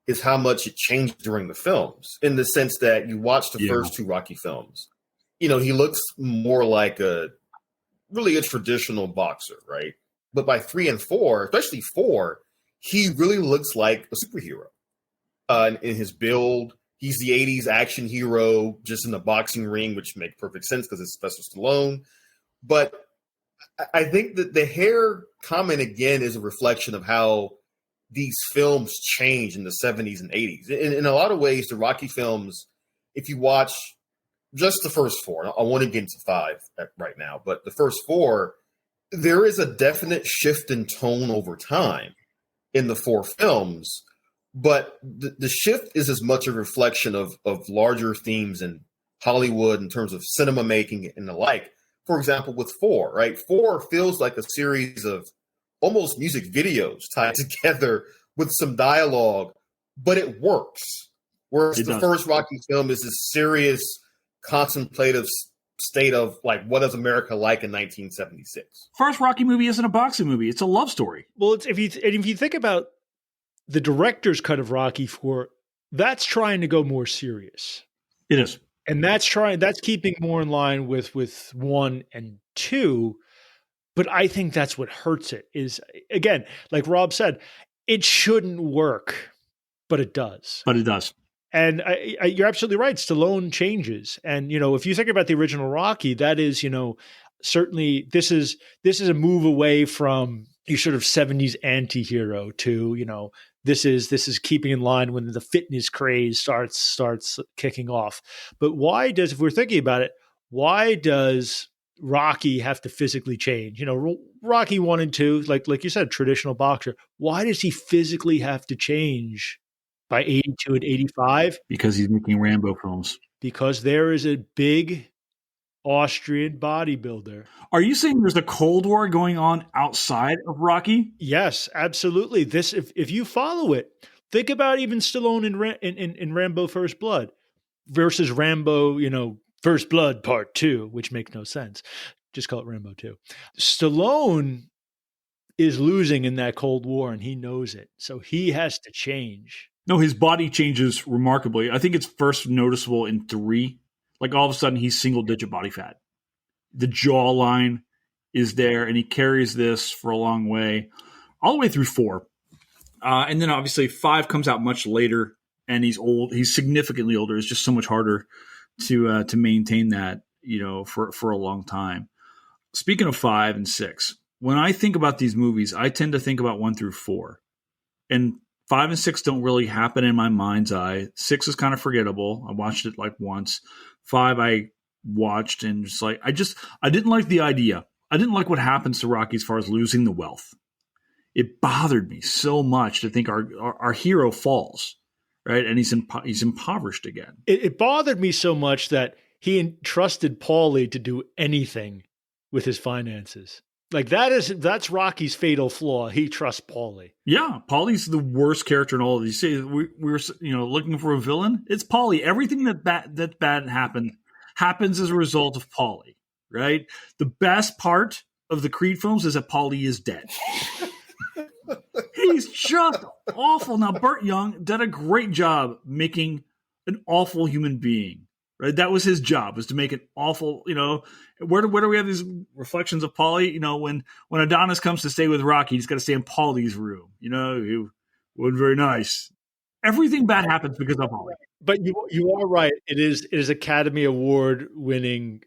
is how much it changed during the films, in the sense that you watch the first 2 Rocky films. He looks more like a traditional boxer, right? But by 3 and 4, especially 4, he really looks like a superhero. In his build, he's the 80s action hero just in the boxing ring, which makes perfect sense because it's Sylvester Stallone. But I think that the hair comment, again, is a reflection of how these films change in the 70s and 80s. In a lot of ways, the Rocky films, if you watch just the first 4, I want to get into 5 right now, but the first 4, there is a definite shift in tone over time in the 4 films. But the shift is as much a reflection of larger themes in Hollywood in terms of cinema making and the like. For example, with 4, right? 4 feels like a series of almost music videos tied together with some dialogue, but it works. Whereas the first Rocky film is this serious, contemplative state of like, what is America like in 1976? First Rocky movie isn't a boxing movie; it's a love story. Well, if you think about the director's cut of Rocky IV, that's trying to go more serious. It is, and that's keeping more in line with 1 and 2. But I think that's what hurts it. Is, again, like Rob said, it shouldn't work, but it does. But it does. And you're absolutely right. Stallone changes. And, if you think about the original Rocky, that is, certainly this is a move away from your sort of 70s anti-hero to, this is keeping in line when the fitness craze starts kicking off. But if we're thinking about it, why does Rocky have to physically change? Rocky 1 and 2, like you said, traditional boxer. Why does he physically have to change by 82 and 85? Because he's making Rambo films. Because there is a big Austrian bodybuilder. Are you saying there's a Cold War going on outside of Rocky? Yes, absolutely. If you follow it, think about even Stallone in Rambo First Blood versus Rambo, First Blood Part 2, which makes no sense. Just call it Rambo 2. Stallone is losing in that Cold War, and he knows it. So he has to change. No, his body changes remarkably. I think it's first noticeable in 3. Like all of a sudden, he's single-digit body fat. The jawline is there, and he carries this for a long way, all the way through 4. And then obviously 5 comes out much later, and he's old. He's significantly older. It's just so much harder to maintain that, for a long time. Speaking of 5 and 6, when I think about these movies, I tend to think about 1 through 4, and 5 and 6 don't really happen in my mind's eye. 6 is kind of forgettable. I watched it like once. 5 I watched and just like I didn't like the idea. I didn't like what happens to Rocky as far as losing the wealth. It bothered me so much to think our hero falls, right? And he's impoverished again. It bothered me so much that he entrusted Paulie to do anything with his finances. Like that's Rocky's fatal flaw. He trusts Paulie. Yeah, Paulie's the worst character in all of these. We were looking for a villain. It's Paulie. Everything that bad happens as a result of Paulie. Right. The best part of the Creed films is that Paulie is dead. He's just awful. Now Burt Young did a great job making an awful human being. Right, that was his job, was to make an awful. Where do we have these reflections of Paulie? When Adonis comes to stay with Rocky, he's got to stay in Paulie's room. He wasn't very nice. Everything bad happens because of Paulie. But you are right. It is Academy Award winning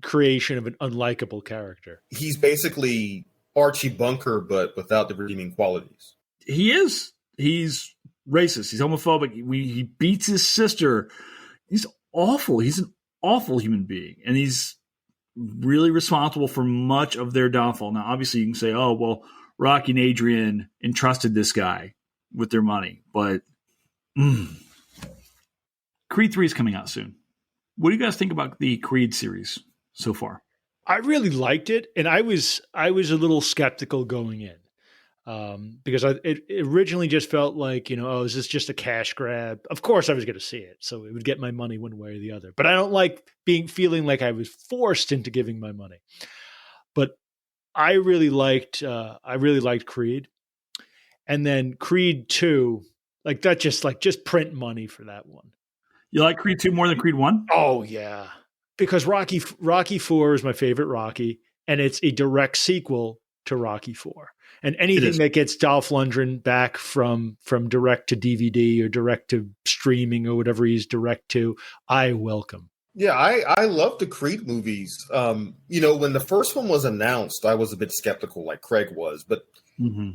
creation of an unlikable character. He's basically Archie Bunker, but without the redeeming qualities. He is. He's racist. He's homophobic. He beats his sister. He's awful. He's an awful human being, and he's really responsible for much of their downfall. Now, obviously, you can say, "Oh, well, Rocky and Adrian entrusted this guy with their money," but Creed 3 is coming out soon. What do you guys think about the Creed series so far? I really liked it, and I was a little skeptical going in. Because it originally just felt like, is this just a cash grab? Of course I was going to see it, so it would get my money one way or the other. But I don't like feeling like I was forced into giving my money. But I really liked Creed, and then Creed 2, like that, just print money for that one. You like Creed 2 more than Creed 1? Oh yeah, because Rocky 4 is my favorite Rocky, and it's a direct sequel to Rocky 4. And anything that gets Dolph Lundgren back from direct to DVD or direct to streaming or whatever he's direct to, I welcome. Yeah, I love the Creed movies. When the first one was announced, I was a bit skeptical, like Craig was, but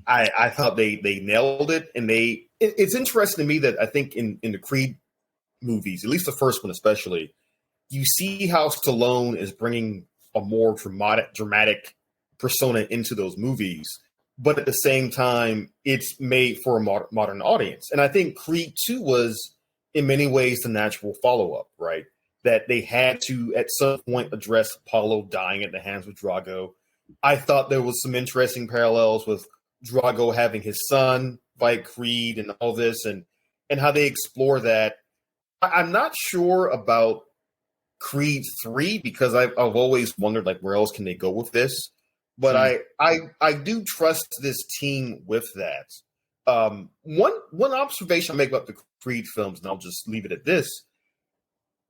I thought they nailed it. And it's interesting to me that I think in the Creed movies, at least the first one especially, you see how Stallone is bringing a more dramatic persona into those movies. But at the same time, it's made for a modern audience. And I think Creed 2 was, in many ways, the natural follow-up, right? that they had to at some point address Apollo dying at the hands of Drago. I thought there was some interesting parallels with Drago having his son fight Creed and all this, and how they explore that. I'm not sure about Creed 3 because I've always wondered, like, where else can they go with this? But I do trust this team with that. One observation I make about the Creed films, and I'll just leave it at this.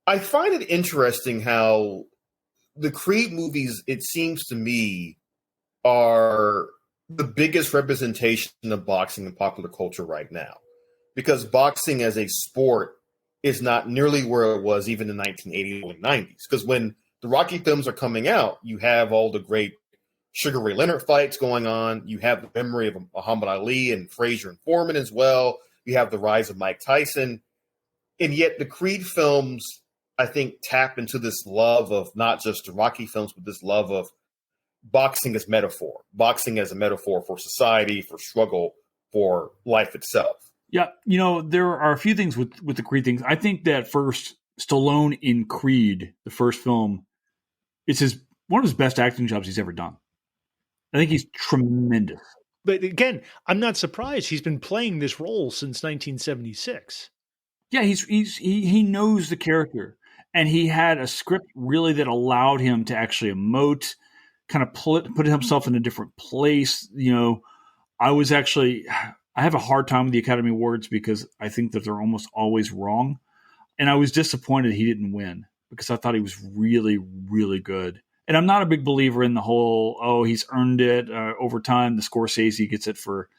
I find it interesting how the Creed movies, it seems to me, are the biggest representation of boxing in popular culture right now. Because boxing as a sport is not nearly where it was even in the 1980s, early 90s. Because when the Rocky films are coming out, you have all the great Sugar Ray Leonard fights going on. You have the memory of Muhammad Ali and Frazier and Foreman as well. You have the rise of Mike Tyson. And yet the Creed films, I think, tap into this love of not just the Rocky films, but this love of boxing as metaphor. Boxing as a metaphor for society, for struggle, for life itself. Yeah, there are a few things with the Creed things. I think that first, Stallone in Creed, the first film, it's one of his best acting jobs he's ever done. I think he's tremendous. But again, I'm not surprised. He's been playing this role since 1976. Yeah, he knows the character, and he had a script really that allowed him to actually emote, kind of put himself in a different place. I have a hard time with the Academy Awards because I think that they're almost always wrong, and I was disappointed he didn't win because I thought he was really, really good. And I'm not a big believer in the whole, he's earned it over time. The Scorsese gets it for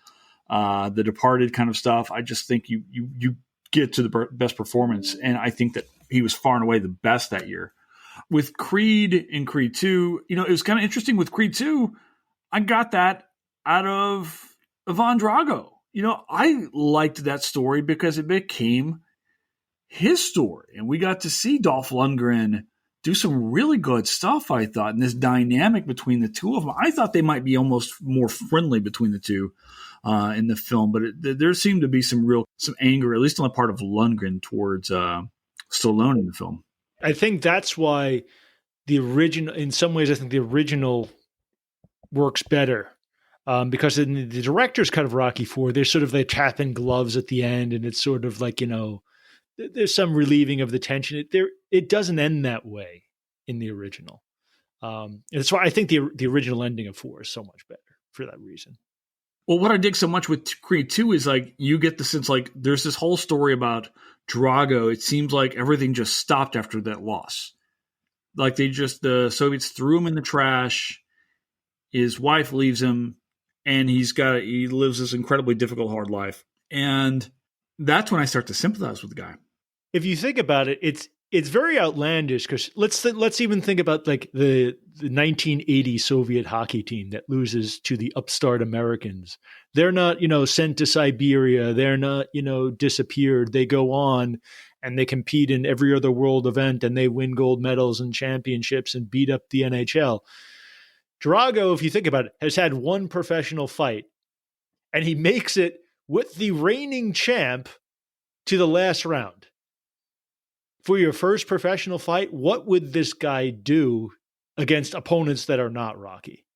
The Departed kind of stuff. I just think you get to the best performance. And I think that he was far and away the best that year. With Creed and Creed 2, it was kind of interesting with Creed 2. I got that out of Ivan Drago. I liked that story because it became his story. And we got to see Dolph Lundgren do some really good stuff, I thought, and this dynamic between the two of them. I thought they might be almost more friendly between the two in the film, but there seemed to be some anger, at least on the part of Lundgren, towards Stallone in the film. I think that's why in some ways, I think the original works better. Because in the director's cut of Rocky IV, they tap in gloves at the end, and it's sort of like, there's some relieving of the tension. It doesn't end that way in the original. And that's why I think the original ending of 4 is so much better for that reason. Well, what I dig so much with Creed 2 is like you get the sense like there's this whole story about Drago. It seems like everything just stopped after that loss. Like the Soviets threw him in the trash. His wife leaves him, and he lives this incredibly difficult, hard life. And that's when I start to sympathize with the guy. If you think about it, it's very outlandish because let's even think about like the 1980 Soviet hockey team that loses to the upstart Americans. They're not, sent to Siberia. They're not, disappeared. They go on and they compete in every other world event and they win gold medals and championships and beat up the NHL. Drago, if you think about it, has had one professional fight, and he makes it with the reigning champ to the last round. For your first professional fight, what would this guy do against opponents that are not Rocky?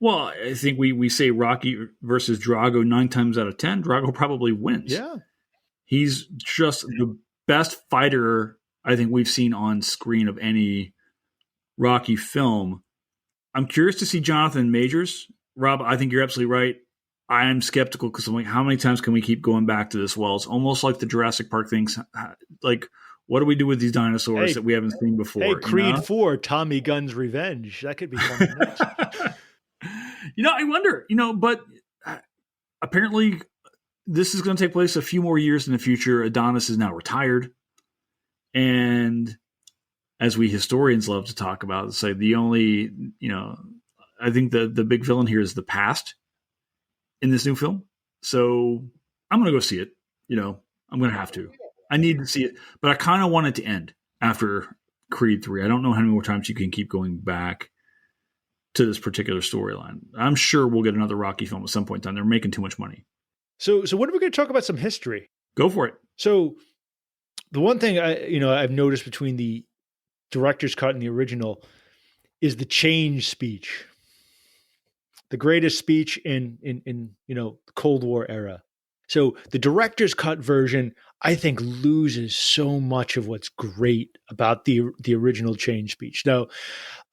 Well, I think we say Rocky versus Drago 9 times out of 10, Drago probably wins. Yeah. He's just the best fighter I think we've seen on screen of any Rocky film. I'm curious to see Jonathan Majors. Rob, I think you're absolutely right. I am skeptical because I'm like, how many times can we keep going back to this? Well, it's almost like the Jurassic Park things. Like, what do we do with these dinosaurs that we haven't seen before? Hey, Creed 4, Tommy Gunn's Revenge. That could be coming next. I wonder, but apparently this is going to take place a few more years in the future. Adonis is now retired. And as we historians love to talk about, say the only, I think the big villain here is the past in this new film. So I'm going to go see it. I'm going to have to. I need to see it, but I kind of want it to end after Creed 3. I don't know how many more times you can keep going back to this particular storyline. I'm sure we'll get another Rocky film at some point in time. They're making too much money. So what are we going to talk about? Some history? Go for it. So the one thing I've noticed between the director's cut and the original is the change speech, the greatest speech in the Cold War era. So the director's cut version, I think, loses so much of what's great about the original change speech. Now,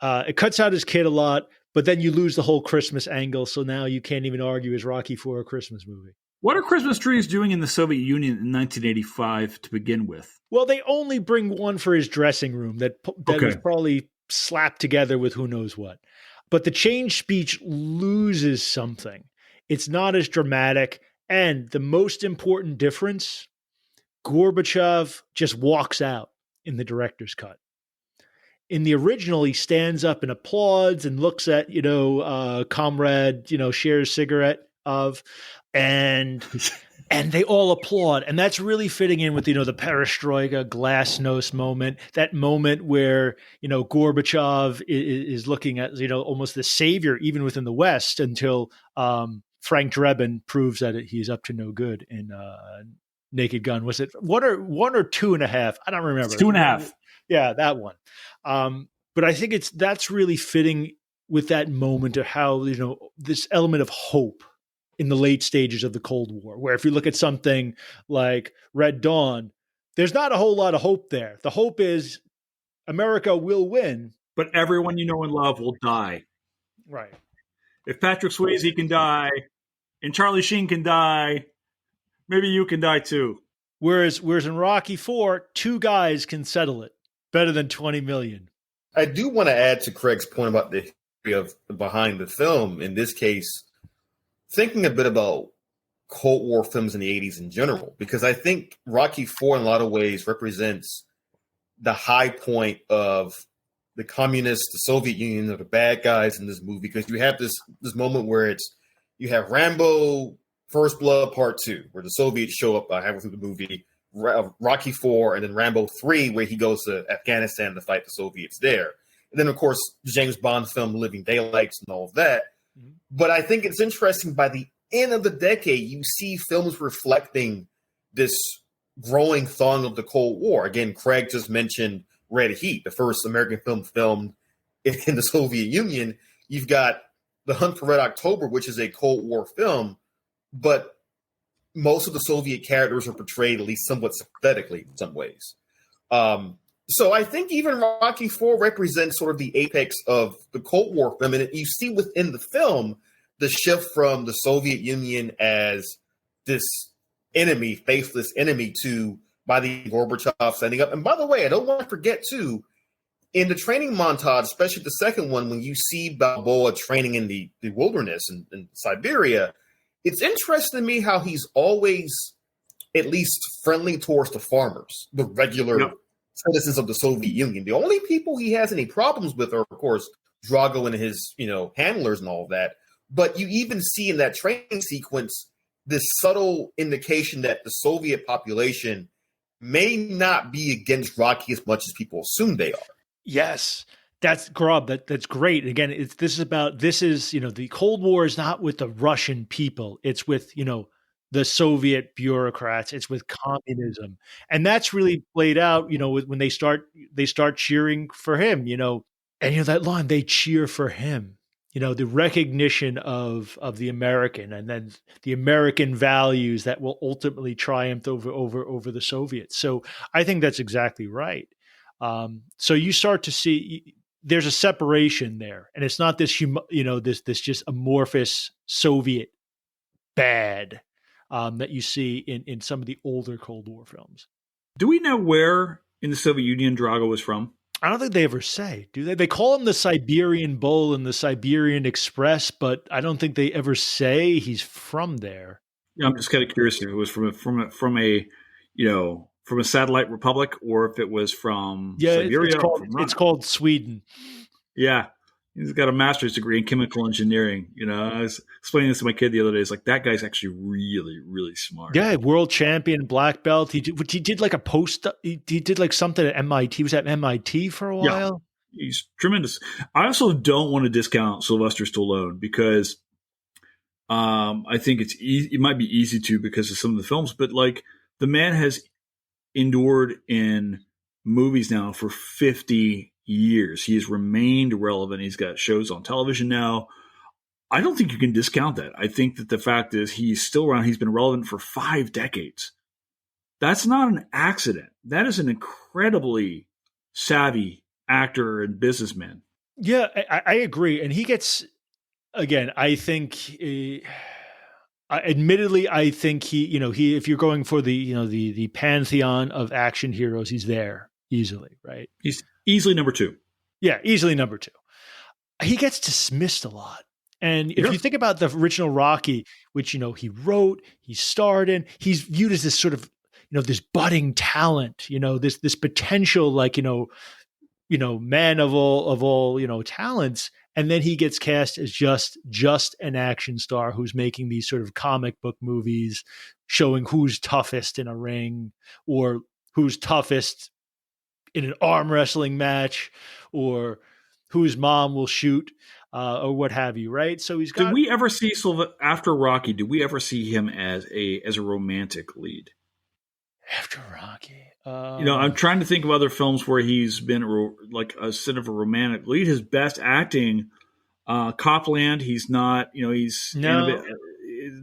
it cuts out his kid a lot, but then you lose the whole Christmas angle. So now you can't even argue is Rocky IV a Christmas movie. What are Christmas trees doing in the Soviet Union in 1985 to begin with? Well, they only bring one for his dressing room that was probably slapped together with who knows what. But the change speech loses something. It's not as dramatic. And the most important difference, Gorbachev just walks out in the director's cut. In the original, he stands up and applauds and looks at, comrade, shares cigarette of, and they all applaud. And that's really fitting in with, the perestroika, glasnost moment, that moment where, Gorbachev is looking at, almost the savior, even within the West, until Frank Drebin proves that he's up to no good in Naked Gun. Was it one or 2.5? I don't remember. It's 2.5. Yeah, that one. But I think that's really fitting with that moment of how, this element of hope in the late stages of the Cold War, where if you look at something like Red Dawn, there's not a whole lot of hope there. The hope is America will win. But everyone you know and love will die. Right. If Patrick Swayze can die and Charlie Sheen can die, maybe you can die too. Whereas in Rocky IV, 2 guys can settle it better than 20 million. I do want to add to Craig's point about the history of behind the film. In this case, thinking a bit about Cold War films in the 80s in general, because I think Rocky IV in a lot of ways represents the high point of the communists, the Soviet Union are the bad guys in this movie, because you have this moment where you have Rambo First Blood Part 2, where the Soviets show up halfway through the movie, Rocky IV, and then Rambo 3, where he goes to Afghanistan to fight the Soviets there. And then, of course, the James Bond film Living Daylights and all of that. Mm-hmm. But I think it's interesting, by the end of the decade, you see films reflecting this growing thawing of the Cold War. Again, Craig just mentioned Red Heat, the first American film filmed in the Soviet Union. You've got The Hunt for Red October, which is a Cold War film, but most of the Soviet characters are portrayed at least somewhat sympathetically in some ways. So I think even Rocky IV represents sort of the apex of the Cold War film. And you see within the film the shift from the Soviet Union as this enemy, faithless enemy, to by the Gorbachev standing up. And by the way, I don't want to forget, too, in the training montage, especially the second one, when you see Balboa training in the wilderness in Siberia, it's interesting to me how he's always at least friendly towards the farmers, the regular citizens of the Soviet Union. The only people he has any problems with are, of course, Drago and his, handlers and all of that. But you even see in that training sequence this subtle indication that the Soviet population may not be against Rocky as much as people assume they are. Yes. That's Grob. That's great. Again, the Cold War is not with the Russian people. It's with, the Soviet bureaucrats. It's with communism. And that's really played out, when they start cheering for him, and that line, they cheer for him, the recognition of the American, and then the American values that will ultimately triumph over the Soviets. So I think that's exactly right. So you start to see there's a separation there, and it's not this, this just amorphous Soviet bad that you see in some of the older Cold War films. Do we know where in the Soviet Union Drago was from? I don't think they ever say, do they? They call him the Siberian Bull and the Siberian Express, but I don't think they ever say he's from there. Yeah, I'm just kind of curious if it was from a satellite republic, or if it was from Siberia. It's called Sweden. Yeah. He's got a master's degree in chemical engineering. I was explaining this to my kid the other day. It's like, that guy's actually really, really smart. Yeah, world champion, black belt. He did like he did like something at MIT. He was at MIT for a while. Yeah, he's tremendous. I also don't want to discount Sylvester Stallone, because I think it might be easy to, because of some of the films, but like, the man has endured in movies now for 50 years. He has remained relevant. He's got shows on television now. I don't think you can discount that. I think that the fact is he's still around. He's been relevant for 5 decades. That's not an accident. That is an incredibly savvy actor and businessman. Yeah, I agree. And he gets, again, I think, admittedly, I think he, if you're going for the pantheon of action heroes, he's there easily, right? He's easily number 2. Yeah, easily number 2. He gets dismissed a lot. And if you think about the original Rocky, which, he wrote, he starred in, he's viewed as this sort of, this budding talent, this potential, like, man of all, talents. And then he gets cast as just an action star who's making these sort of comic book movies showing who's toughest in a ring or who's toughest in an arm wrestling match or whose mom will shoot or what have you, right? So he's got. Did we ever see after Rocky? Did we ever see him as a romantic lead? After Rocky, I'm trying to think of other films where he's been like a sort of a romantic lead. His best acting, Copland. He's not. He's no.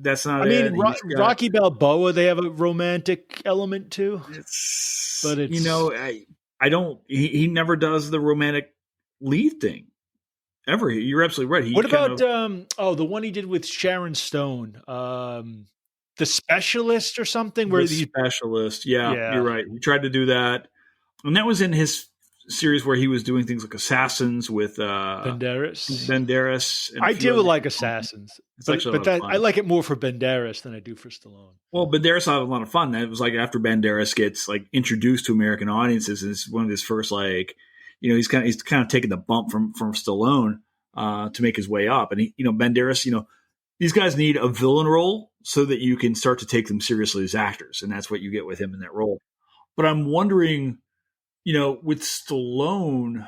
That's not. I mean, Rocky Balboa. They have a romantic element too. But it's I don't. He never does the romantic lead thing. Ever. You're absolutely right. What about the one he did with Sharon Stone, The Specialist or something? The Specialist, yeah, you're right. He tried to do that, and that was in his series where he was doing things like Assassins with Banderas. I do like Assassins, but I like it more for Banderas than I do for Stallone. Well, Banderas had a lot of fun. It was like after Banderas gets like introduced to American audiences, it's one of his first he's kind of taking the bump from Stallone to make his way up. And Banderas, these guys need a villain role so that you can start to take them seriously as actors, and that's what you get with him in that role. But I'm wondering, with Stallone,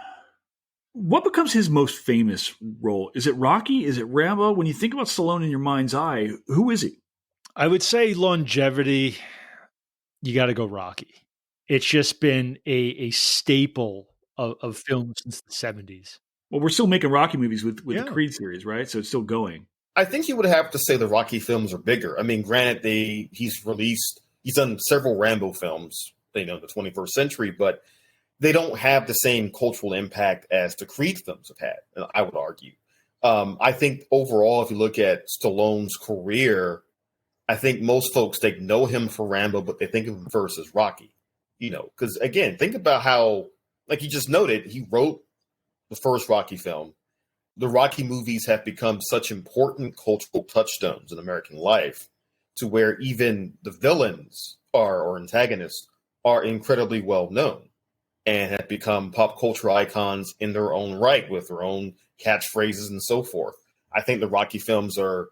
what becomes his most famous role? Is it Rocky? Is it Rambo? When you think about Stallone in your mind's eye, who is he? I would say longevity. You got to go Rocky. It's just been a staple of film since the 70s. Well, we're still making Rocky movies with the Creed series, right? So it's still going. I think you would have to say the Rocky films are bigger. I mean, granted, he's done several Rambo films, the 21st century, but they don't have the same cultural impact as the Creed films have had, I would argue. I think overall, if you look at Stallone's career, I think most folks, they know him for Rambo, but they think of him first as Rocky. Because again, think about how, like you just noted, he wrote the first Rocky film. The Rocky movies have become such important cultural touchstones in American life to where even the villains or antagonists are incredibly well known and have become pop culture icons in their own right with their own catchphrases and so forth. I think the Rocky films are,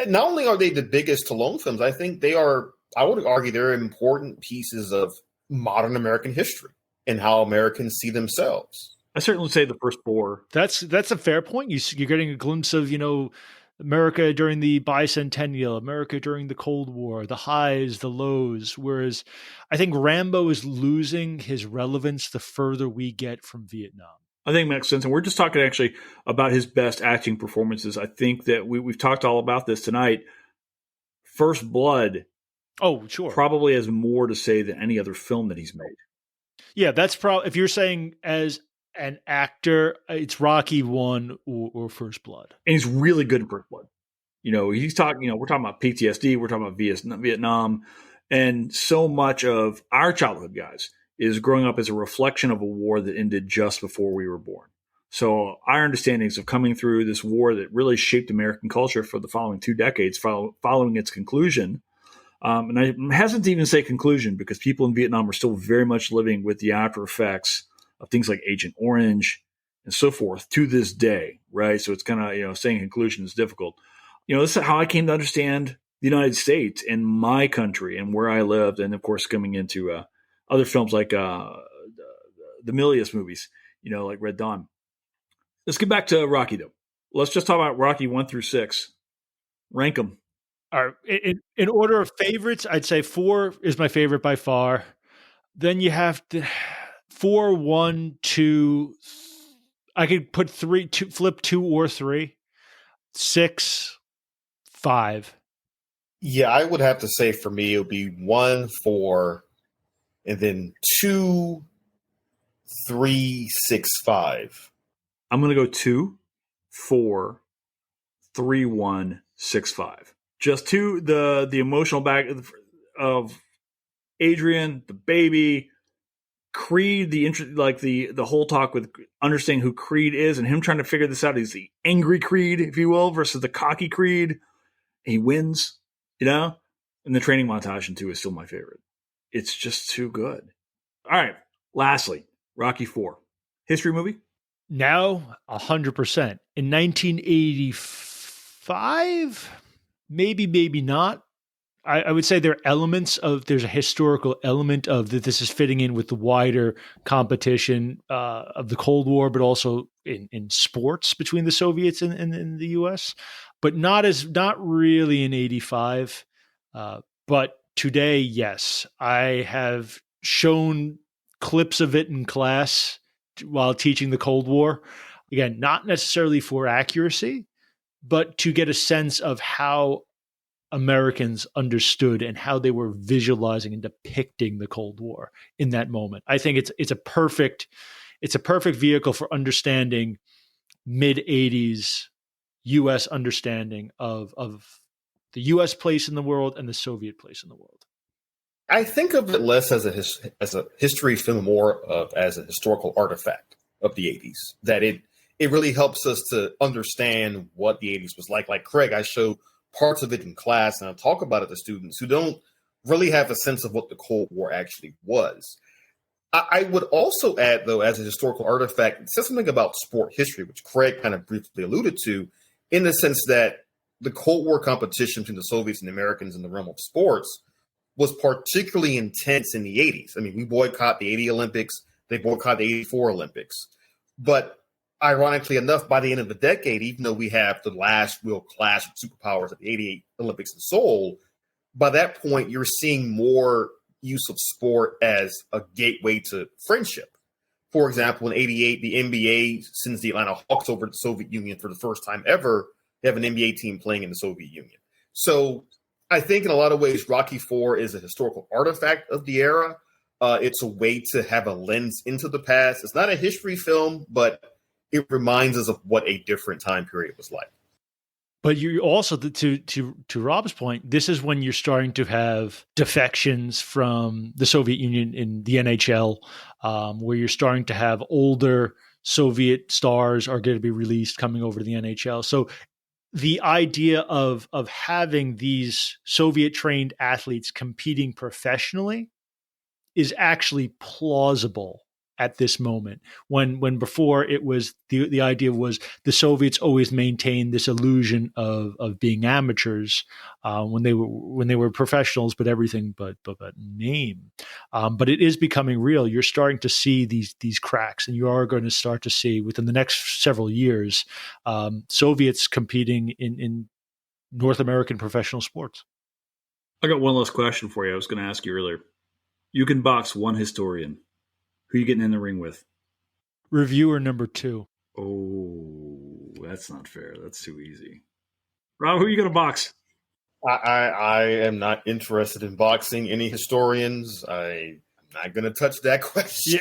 not only are they the biggest Stallone films, I think they are, I would argue they're important pieces of modern American history and how Americans see themselves. I certainly say the first 4. That's a fair point. You're getting a glimpse of, America during the bicentennial, America during the Cold War, the highs, the lows. Whereas I think Rambo is losing his relevance the further we get from Vietnam. I think it makes sense. And we're just talking actually about his best acting performances. I think that we've talked all about this tonight. First Blood. Oh, sure. Probably has more to say than any other film that he's made. Yeah, that's probably, if you're saying as an actor, it's Rocky 1 or First Blood. And he's really good in First Blood. He's talking, we're talking about PTSD, we're talking about Vietnam, and so much of our childhood, guys, is growing up as a reflection of a war that ended just before we were born. So our understandings of coming through this war that really shaped American culture for the following 2 decades following its conclusion. And I hesitate to even say conclusion because people in Vietnam are still very much living with the after effects of things like Agent Orange and so forth to this day, right? So it's kind of, saying conclusion is difficult. This is how I came to understand the United States and my country and where I lived. And of course, coming into other films like the Milius movies, like Red Dawn. Let's get back to Rocky though. Let's just talk about Rocky 1 through 6. Rank them. All right. In order of favorites, I'd say 4 is my favorite by far. Then you have to... 4, 1, 2. I could put 3, flip 2 or 3, 6, 5. Yeah, I would have to say for me, it would be 1, 4, and then 2, 3, 6, 5. I'm going to go 2, 4, 3, 1, 6, 5. Just the emotional back of Adrian, the baby, Creed, the whole talk with understanding who Creed is and him trying to figure this out. He's the angry Creed, if you will, versus the cocky Creed. He wins, And the training montage in 2 is still my favorite. It's just too good. All right. Lastly, Rocky IV. History movie? Now, 100%. In 1985, maybe not. I would say there's a historical element of that this is fitting in with the wider competition of the Cold War, but also in sports between the Soviets and the US, but not really in 85. But today, yes, I have shown clips of it in class while teaching the Cold War. Again, not necessarily for accuracy, but to get a sense of how Americans understood and how they were visualizing and depicting the Cold War in that moment. I think it's a perfect vehicle for understanding mid-80s U.S. understanding of the U.S. place in the world and the Soviet place in the world. I think of it less as a history film, more of as a historical artifact of the 80s. That it really helps us to understand what the 80s was like. Like Craig, I show parts of it in class, and I talk about it to students who don't really have a sense of what the Cold War actually was. I would also add, though, as a historical artifact, it says something about sport history, which Craig kind of briefly alluded to, in the sense that the Cold War competition between the Soviets and the Americans in the realm of sports was particularly intense in the 80s. I mean, we boycott the 80 Olympics, they boycott the 84 Olympics. But ironically enough, by the end of the decade, even though we have the last real clash of superpowers at the 88 Olympics in Seoul, by that point, you're seeing more use of sport as a gateway to friendship. For example, in 88, the NBA sends the Atlanta Hawks over to the Soviet Union for the first time ever. They have an NBA team playing in the Soviet Union. So I think in a lot of ways, Rocky IV is a historical artifact of the era. It's a way to have a lens into the past. It's not a history film, but it reminds us of what a different time period was like. But you also, to Rob's point, this is when you're starting to have defections from the Soviet Union in the NHL, where you're starting to have older Soviet stars are going to be released coming over to the NHL. So the idea of having these Soviet-trained athletes competing professionally is actually plausible at this moment, when before it was the idea was the Soviets always maintained this illusion of being amateurs when they were professionals, but everything but name. But it is becoming real. You're starting to see these cracks, and you are going to start to see within the next several years Soviets competing in North American professional sports. I got one last question for you. I was going to ask you earlier. You can box one historian. Who are you getting in the ring with? Reviewer number 2. Oh, that's not fair. That's too easy. Rob, who are you going to box? I am not interested in boxing any historians. I'm not going to touch that question.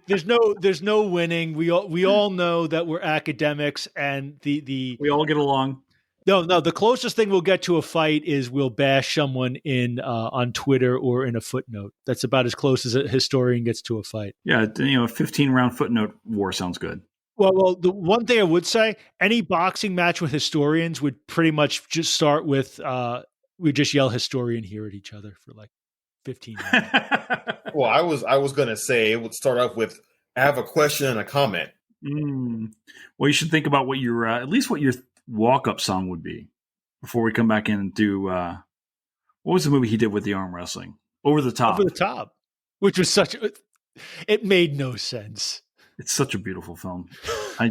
There's no winning. We all know that we're academics, and we all get along. No. The closest thing we'll get to a fight is we'll bash someone in on Twitter or in a footnote. That's about as close as a historian gets to a fight. Yeah, a 15-round footnote war sounds good. Well, the one thing I would say, any boxing match with historians would pretty much just start with we just yell historian here at each other for like 15 minutes. Well, I was going to say it would start off with I have a question and a comment. Well, you should think about what your at least what your walk-up song would be before we come back in and do what was the movie he did with the arm wrestling? Over the Top, which was it made no sense. It's such a beautiful film. I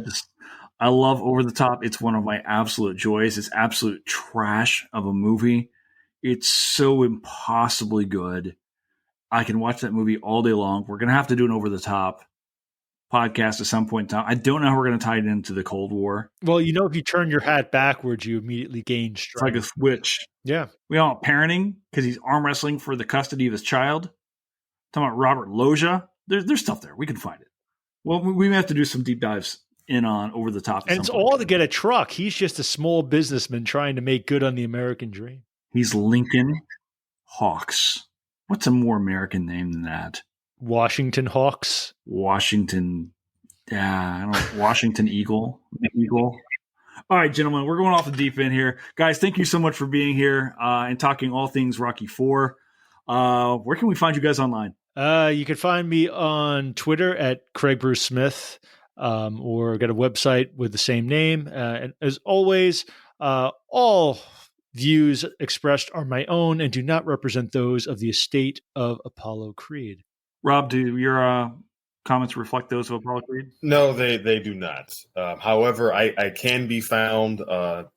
love Over the Top. It's one of my absolute joys. It's absolute trash of a movie. It's so impossibly good. I can watch that movie all day long. We're going to have to do an over-the-top podcast at some point in time. I don't know how we're going to tie it into the Cold War. Well, if you turn your hat backwards, you immediately gain strength. It's like a switch. Yeah. We all parenting because he's arm wrestling for the custody of his child. Talking about Robert Loggia. There's stuff there. We can find it. Well, we may have to do some deep dives in on over the top. And it's all to get a truck. He's just a small businessman trying to make good on the American dream. He's Lincoln Hawks. What's a more American name than that? Washington Hawks. Washington. Yeah, I don't know. Washington Eagle. Eagle. All right, gentlemen, we're going off the deep end here. Guys, thank you so much for being here and talking all things Rocky IV. Where can we find you guys online? You can find me on Twitter at Craig Bruce Smith, or get a website with the same name. And as always, all views expressed are my own and do not represent those of the estate of Apollo Creed. Rob, do your comments reflect those of Apollo Creed? No, they do not. However, I can be found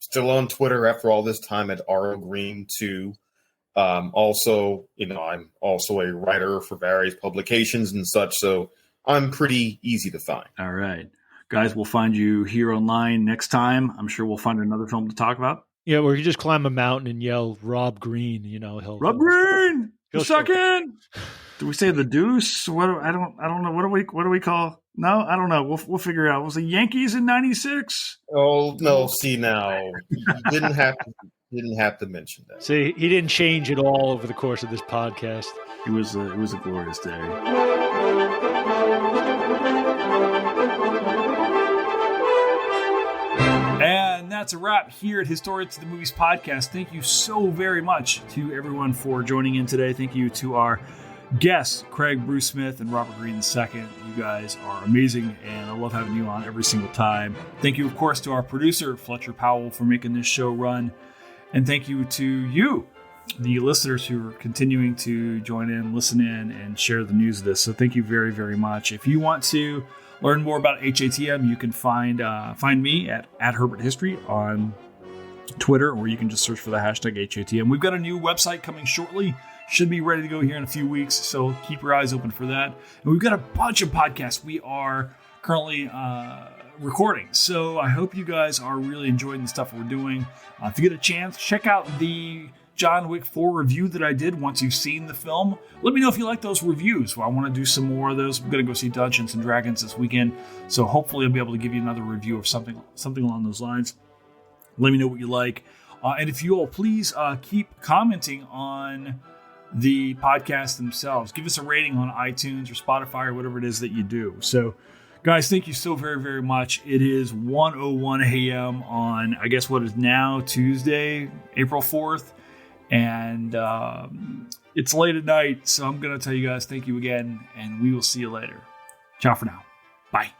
still on Twitter after all this time at Greene 2. Also, I'm also a writer for various publications and such, so I'm pretty easy to find. All right. Guys, we'll find you here online next time. I'm sure we'll find another film to talk about. Yeah, or you just climb a mountain and yell Rob Greene, Rob Greene! Second! Do we say the deuce? What I don't know. What do we call? No, I don't know. We'll figure it out. Was the Yankees in '96? Oh no! See now, didn't have to mention that. See, he didn't change at all over the course of this podcast. It was a glorious day. And that's a wrap here at Historians to the Movies podcast. Thank you so very much to everyone for joining in today. Thank you to our guests, Craig Bruce Smith and Robert Greene II. You guys are amazing, and I love having you on every single time. Thank you, of course, to our producer, Fletcher Powell, for making this show run. And thank you to you, the listeners who are continuing to join in, listen in, and share the news of this. So thank you very, very much. If you want to learn more about HATM, you can find me at Herbert History on Twitter, or you can just search for the hashtag HATM. We've got a new website coming shortly. Should be ready to go here in a few weeks, so keep your eyes open for that. And we've got a bunch of podcasts we are currently recording, so I hope you guys are really enjoying the stuff we're doing. If you get a chance, check out the John Wick 4 review that I did once you've seen the film. Let me know if you like those reviews. Well, I want to do some more of those. I'm going to go see Dungeons and Dragons this weekend, so hopefully I'll be able to give you another review of something along those lines. Let me know what you like. And if you all please keep commenting on the podcast themselves. Give us a rating on iTunes or Spotify or whatever it is that you do. So, guys, thank you so very, very much. It is 1:01 a.m. on, I guess, what is now Tuesday, April 4th. And it's late at night, so I'm going to tell you guys thank you again, and we will see you later. Ciao for now. Bye.